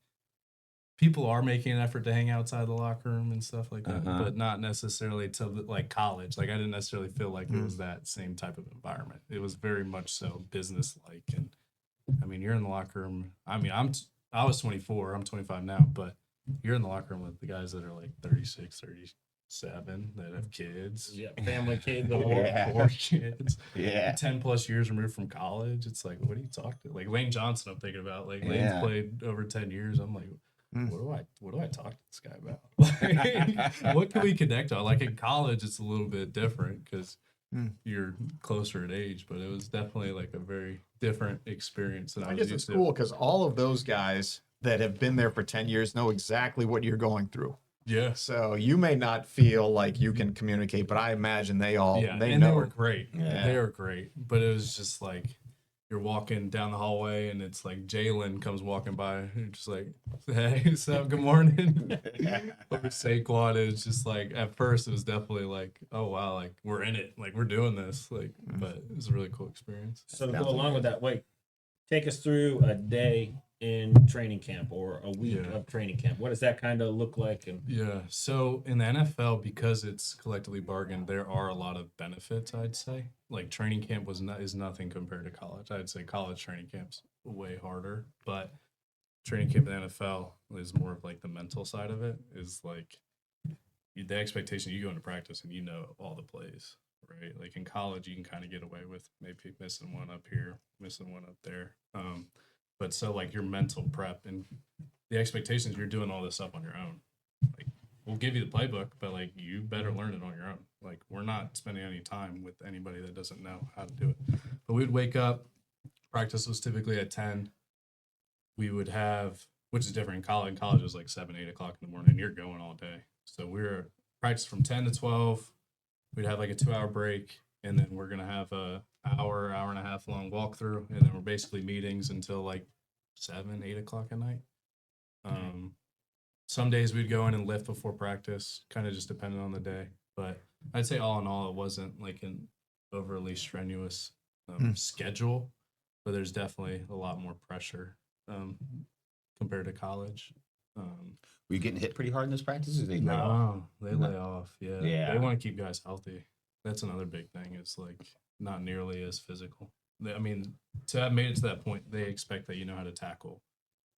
B: people are making an effort to hang outside the locker room and stuff like that, but not necessarily to like college. Like I didn't necessarily feel like it was that same type of environment. It was very much so business like. And I mean, you're in the locker room. I mean, I was 24, I'm 25 now, but you're in the locker room with the guys that are like 36, 37 that have kids.
C: Yeah, family kids,
B: four kids.
A: Yeah.
B: 10 plus years removed from college. It's like, what do you talk to? Like Lane Johnson, I'm thinking about. Like Lane's played over 10 years. I'm like, what do I talk to this guy about? Like, what can we connect on? Like in college, it's a little bit different because you're closer in age, but it was definitely like a very different experience than I was
D: guess
B: used
D: it's cool because all of those guys that have been there for 10 years know exactly what you're going through.
B: Yeah.
D: So you may not feel like you can communicate, but I imagine they know.
B: They were great. Yeah. They were great. But it was just like you're walking down the hallway and it's like Jalen comes walking by and you're just like, hey, what's up? Good morning. Or Saquon, it's just like at first it was definitely like, oh wow, like we're in it. Like we're doing this. Like but it was a really cool experience.
C: So to go along with that, wait, take us through a day in training camp or a week of training camp. What does that kind of look like? And
B: so in the NFL, because it's collectively bargained, there are a lot of benefits, I'd say. Like training camp is nothing compared to college. I'd say college training camp's way harder, but training camp in the NFL is more of like the mental side of it. Is like the expectation you go into practice and you know all the plays, right? Like in college, you can kind of get away with maybe missing one up here, missing one up there. But so like your mental prep and the expectations, you're doing all this stuff on your own. Like we'll give you the playbook, but like you better learn it on your own. Like we're not spending any time with anybody that doesn't know how to do it. But we'd wake up, practice was typically at 10. We would have, which is different in college. In college it was like 7, 8 o'clock in the morning. You're going all day. So we're practice from 10 to 12. We'd have like a 2-hour break. And then we're going to have a hour and a half long walkthrough. And then we're basically meetings until like 7, 8 o'clock at night. Some days we'd go in and lift before practice, kind of just depending on the day. But I'd say all in all, it wasn't like an overly strenuous schedule, but there's definitely a lot more pressure compared to college.
A: Were you getting hit pretty hard in those practices? Or they lay off?
B: No, they lay off. Yeah. They want to keep guys healthy. That's another big thing. It's like not nearly as physical. I mean, to have made it to that point, they expect that you know how to tackle.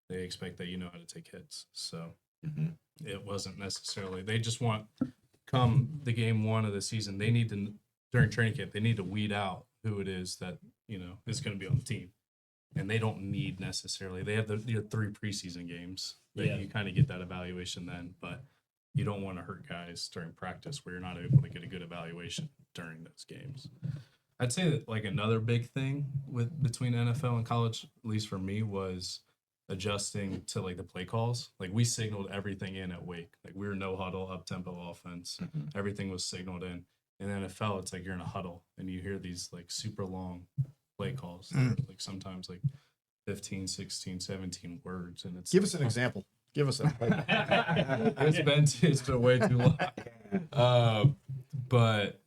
B: They expect that you know how to take hits. So it wasn't necessarily. They just want, come the game one of the season, they need to, during training camp, they need to weed out who it is that, is going to be on the team. And they don't need necessarily. They have your 3 preseason games that you kind of get that evaluation then, but you don't want to hurt guys during practice where you're not able to get a good evaluation during those games. I'd say that like another big thing between NFL and college, at least for me, was adjusting to like the play calls. Like we signaled everything in at Wake. Like we were no huddle, up tempo offense. Everything was signaled in. In NFL, it's like you're in a huddle and you hear these like super long play calls, like sometimes like 15, 16, 17 words. And it's
D: Give us an example. Give us a
B: it's been way too long. But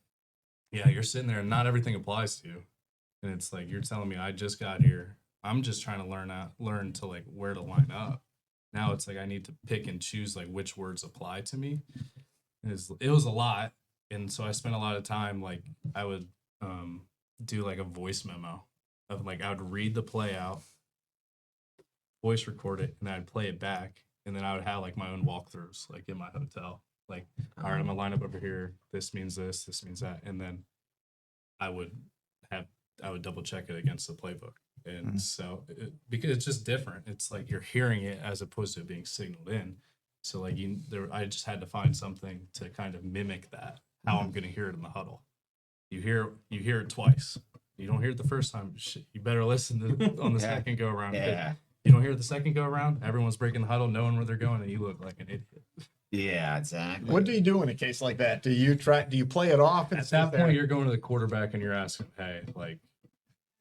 B: yeah, you're sitting there and not everything applies to you. And it's like, you're telling me I just got here. I'm just trying to learn to like where to line up. Now it's like I need to pick and choose like which words apply to me. It was a lot. And so I spent a lot of time, like I would do like a voice memo of like, I would read the play out, voice record it, and I'd play it back. And then I would have like my own walkthroughs, like in my hotel. Like, all right, I'm gonna line up over here. This means this. This means that. And then I would double check it against the playbook. And so because it's just different. It's like you're hearing it as opposed to it being signaled in. So like I just had to find something to kind of mimic that, how I'm going to hear it in the huddle. You hear it twice. You don't hear it the first time. You better listen to on the second go around.
A: Yeah.
B: You don't hear it the second go around. Everyone's breaking the huddle, knowing where they're going, and you look like an idiot.
A: Yeah, exactly.
D: What do you do in a case like that? Do you play it off? And
B: At that point, you're going to the quarterback and you're asking, hey, like,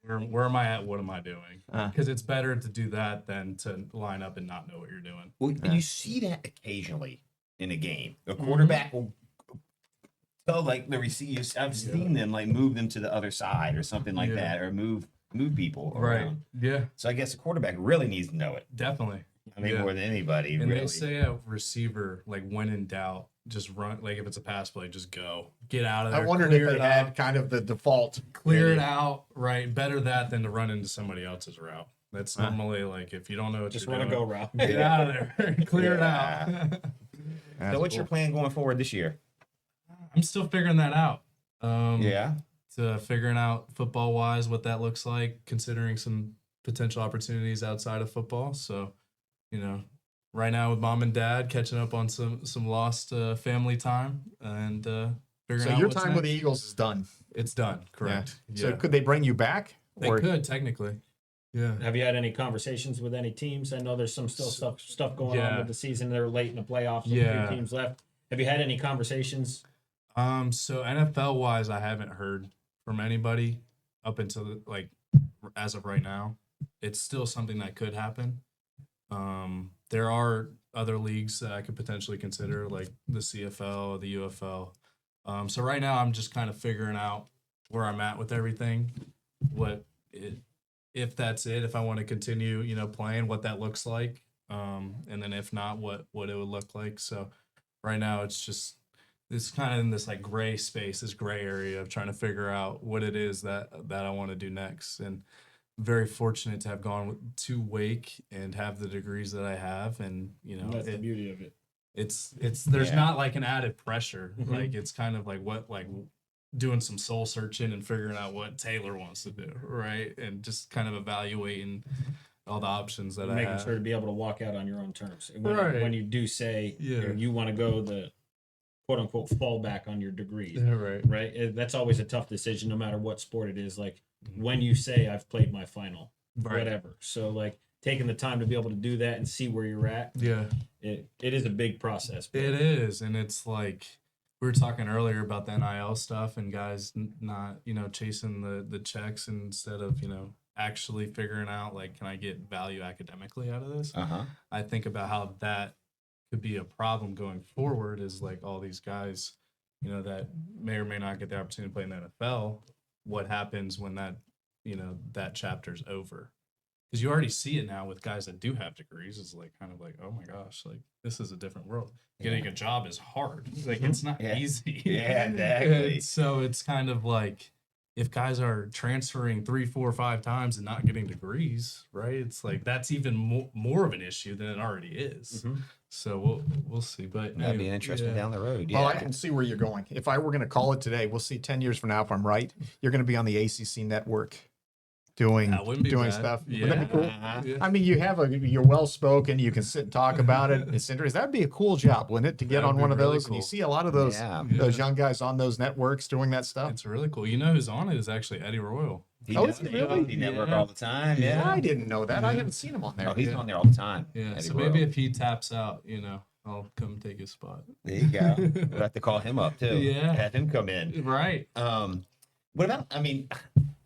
B: where am I at? What am I doing? Because it's better to do that than to line up and not know what you're doing.
A: Well, you see that occasionally in a game. A quarterback will tell like the receivers. I've seen them like move them to the other side or something like that, or move people around.
B: Yeah.
A: So I guess a quarterback really needs to know it.
B: Definitely.
A: I mean, more than anybody.
B: And
A: really.
B: they say a receiver, like when in doubt, just run. Like if it's a pass play, just go, get out of there.
D: I wondered if they had kind of the default.
B: Clear it out, right? Better that than to run into somebody else's route. That's normally like if you don't know what
C: Just
B: you're
C: want to
B: doing,
C: go route.
B: get out of there, clear it out.
A: So what's your plan going forward this year?
B: I'm still figuring that out.
A: Yeah.
B: To figuring out football wise what that looks like, considering some potential opportunities outside of football. So, right now with mom and dad catching up on some lost family time and figuring out
D: your
B: what's
D: time
B: next.
D: with the Eagles is done.
B: It's done, correct.
D: So
B: Yeah.
D: could they bring you back?
B: They could technically. Yeah.
C: Have you had any conversations with any teams? I know there's some still stuff going on with the season. They're late in the playoffs. With
B: Yeah.
C: 3 teams left. Have you had any conversations?
B: So NFL wise, I haven't heard from anybody up until as of right now. It's still something that could happen. There are other leagues that I could potentially consider, like the CFL, the UFL. So right now, I'm just kind of figuring out where I'm at with everything. If that's it, if I want to continue, playing, what that looks like, and then if not, what it would look like. So right now, it's kind of in this like gray space, this gray area of trying to figure out what it is that I want to do next. And very fortunate to have gone to Wake and have the degrees that I have, and
C: That's the beauty of it.
B: It's there's not like an added pressure. Like it's kind of like doing some soul searching and figuring out what Taylor wants to do, right? And just kind of evaluating all the options that I have.
C: Making sure to be able to walk out on your own terms. When you do say you want to go the quote unquote fallback on your degree.
B: Yeah, right.
C: Right. That's always a tough decision, no matter what sport it is. Like when you say I've played my final, whatever. So like taking the time to be able to do that and see where you're at.
B: Yeah.
C: It is a big process.
B: It is. And it's like, we were talking earlier about the NIL stuff and guys not, chasing the checks instead of, actually figuring out like, can I get value academically out of this? I think about how that could be a problem going forward is like all these guys, that may or may not get the opportunity to play in the NFL. What happens when that chapter's over? Because you already see it now with guys that do have degrees. It's like kind of like, oh my gosh, like this is a different world. Getting a job is hard. Like it's not easy.
A: Yeah, exactly.
B: So it's kind of like if guys are transferring 3, 4, 5 times and not getting degrees, right? It's like that's even more of an issue than it already is. So we'll see. But
A: that'd be interesting down the road. Yeah.
D: Well, I can see where you're going. If I were going to call it today, we'll see 10 years from now if I'm right. You're going to be on the ACC network doing
B: bad.
D: stuff.
B: Yeah.
D: Wouldn't that be cool?
B: Yeah.
D: I mean, you're well spoken. You can sit and talk about it. It's interesting. That'd be a cool job, wouldn't it, to get
B: That'd
D: on
B: be
D: one of
B: really
D: those? And you
B: cool.
D: see a lot of those young guys on those networks doing that stuff.
B: It's really cool. You know who's on it is actually Eddie Royal.
A: He
D: Oh,
A: does
D: is he really?
A: He network all the time. Yeah.
D: I didn't know that. I haven't seen him on there.
A: Oh, he's on there all the time.
B: Yeah.
A: Eddie
B: So
A: Royal.
B: maybe if he taps out, I'll come take his spot.
A: There you go. We'll have to call him up too.
B: Yeah.
A: Have him come in.
B: Right.
A: What about?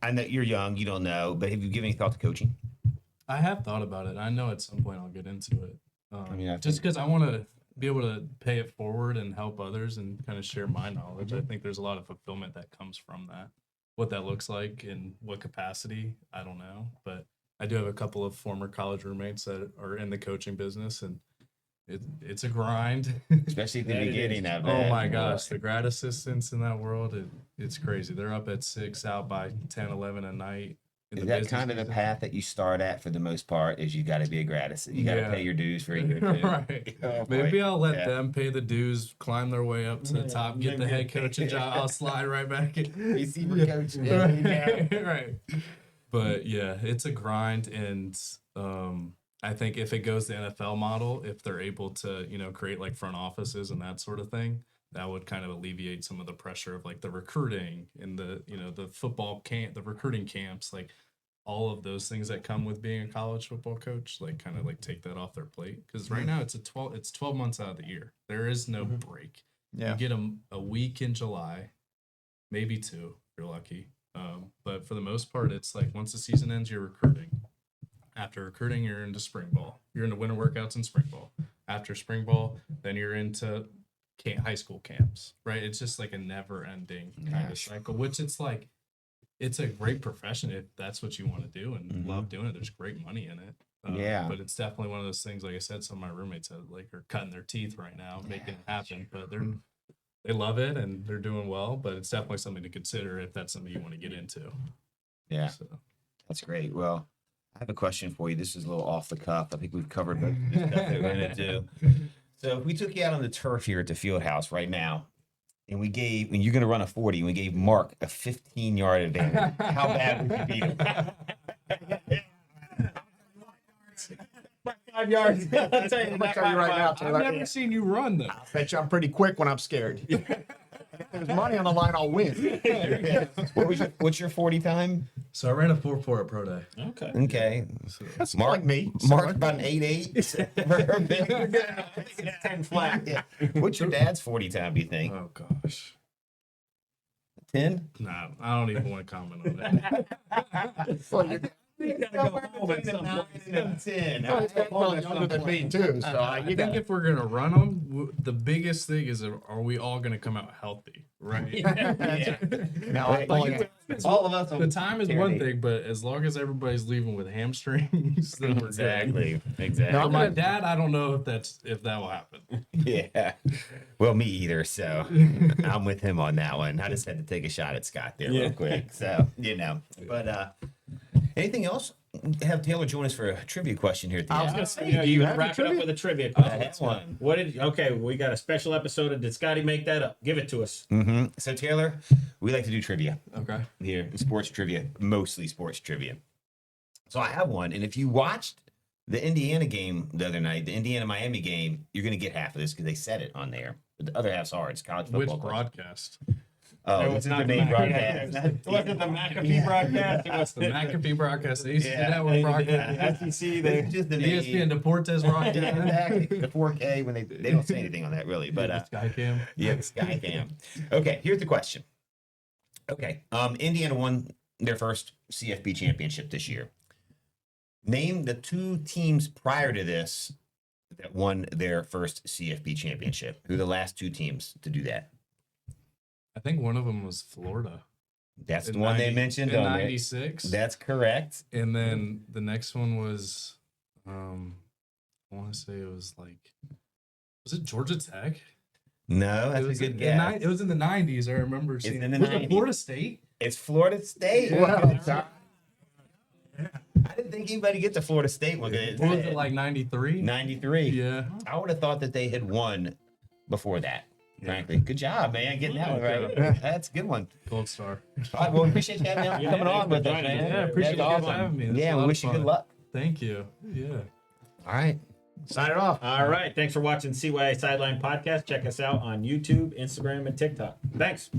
A: I know you're young. You don't know, but have you given any thought to coaching?
B: I have thought about it. I know at some point I'll get into it.
A: I
B: Just because I want to be able to pay it forward and help others and kind of share my knowledge. I think there's a lot of fulfillment that comes from that. What that looks like in what capacity, I don't know. But I do have a couple of former college roommates that are in the coaching business, and it's a grind.
A: Especially at the
C: Yeah, it
A: beginning
C: is.
A: of it.
B: Oh my gosh, the grad assistants in that world, it's crazy. They're up at 6, out by 10, 11 at night. in
A: Is
B: the
A: that
B: business
A: kind of the
B: season.
A: path that you start at for the most part? Is you got to be a gratis. You got to
B: Yeah.
A: pay your dues for a year or two.
B: Right.
A: Oh,
B: Maybe
A: boy.
B: I'll let
A: Yeah.
B: them pay the dues, climb their way up to the
C: Yeah,
B: top, get the
C: maybe.
B: head coaching job. I'll slide right back in.
A: Receiver coach.
B: Right. But yeah, it's a grind, and I think if it goes the NFL model, if they're able to, create like front offices and that sort of thing, that would kind of alleviate some of the pressure of like the recruiting and the, the football camp, the recruiting camps, like all of those things that come with being a college football coach, like kind of like take that off their plate. Because right now it's 12 months out of the year. There is no break.
D: Yeah.
B: You get a week in July, maybe 2 if you're lucky. But for the most part, it's like once the season ends, you're recruiting. After recruiting, you're into spring ball. You're into winter workouts and spring ball. After spring ball, then you're into high school camps, right? It's just like a never-ending kind of cycle, which it's like, it's a great profession if that's what you want to do and love doing it. There's great money in it.
A: Yeah.
B: But it's definitely one of those things, like I said, some of my roommates are cutting their teeth right now, making it happen. But they love it and they're doing well, but it's definitely something to consider if that's something you want to get into.
A: Yeah.
B: So.
A: That's great. Well, I have a question for you. This is a little off the cuff. I think we've covered most of the stuff that we're going to do. So if we took you out on the turf here at the field house right now, and you're going to run a 40, and we gave Mark a 15-yard advantage, how bad would you beat him?
C: 5 yards. I'll tell you
D: I'm gonna tell you right now, Taylor.
B: I've never seen you run though.
D: Bet you I'm pretty quick when I'm scared. If there's money on the line, I'll win.
A: What's your 40 time?
B: So I ran a 4.4 at Pro Day.
C: Okay.
A: Okay.
D: That's
A: Mark,
D: like me.
A: Mark's about an 8'8".
C: 10 flat.
A: Yeah. What's your dad's 40 time, do you think?
B: Oh gosh.
A: 10?
B: Nah, I don't even want to comment on that.
D: Well, you're well younger than me too, so
B: I
D: you
B: think
D: got
B: if we're gonna run them, the biggest thing is, are we all gonna come out healthy, right?
D: now I'm pulling it.
A: All of us.
B: The time is one thing, but as long as everybody's leaving with hamstrings, then we're good.
A: Exactly.
B: But my dad, I don't know if that will happen.
A: Yeah. Well, me either. So I'm with him on that one. I just had to take a shot at Scott there real quick. So, but anything else? Have Taylor join us for a trivia question here at the
D: I was
A: end.
D: gonna say,
C: Yeah,
D: do
C: you
D: you
C: can
D: have
C: wrap it up
D: trivia?
C: with a trivia
A: I
C: question.
A: have one.
C: Okay, we got a special episode of Did Scotty Make That Up? Give it to us.
A: Mm-hmm. So, Taylor, we like to do trivia
B: Okay.
A: here, sports trivia, mostly sports trivia. So I have one. And if you watched the Indiana game the other night, the Indiana-Miami game, you're going to get half of this because they said it on there. But the other half's hard. It's college
B: Which
A: football.
B: broadcast?
A: Oh,
C: It
A: it's
C: was
A: the
C: not the
A: main
C: McAfee
A: broadcast.
C: broadcast. It wasn't the McAfee broadcast. It was
B: The McAfee broadcast, the ACC Network broadcast,
C: SEC.
A: It's just the
B: ESPN Deportes
A: Yeah,
B: broadcast,
A: exactly. The 4K when they don't say anything on that really, but
B: Skycam.
A: yeah, Skycam. Okay, here's the question. Okay, Indiana won their first CFB championship this year. Name the 2 teams prior to this that won their first CFB championship. Who are the last 2 teams to do that?
B: I think one of them was Florida.
A: That's the
B: In
A: one they
B: 90
A: mentioned
B: in
A: on there.
B: '96.
A: That's correct.
B: And then the next one was, I want to say it was it Georgia Tech?
A: No, that's
B: It was
A: a good
B: in-
A: guess.
B: It was in the '90s. I remember seeing.
A: in the
B: Was it
A: 90s.
B: Florida State?
A: It's Florida State.
D: Well,
A: I didn't think anybody get to Florida State with it.
B: What was it, like '93?
A: 93.
B: Yeah.
A: I would have thought that they had won before that. Frankly, good job, man, getting that one right. That's a good one.
B: Gold star.
A: All right, well, we appreciate you having
C: Yeah,
A: coming on with us,
C: yeah,
A: man.
B: Yeah, appreciate
A: That's
B: you guys
A: awesome.
B: having me. This was
A: Yeah,
B: a
A: we
B: lot
A: wish
B: of
A: you good
B: fun.
A: luck.
B: Thank you. Yeah.
A: All right.
D: sign it off.
C: All right. Thanks for watching CYA Sideline Podcast. Check us out on YouTube, Instagram, and TikTok. Thanks.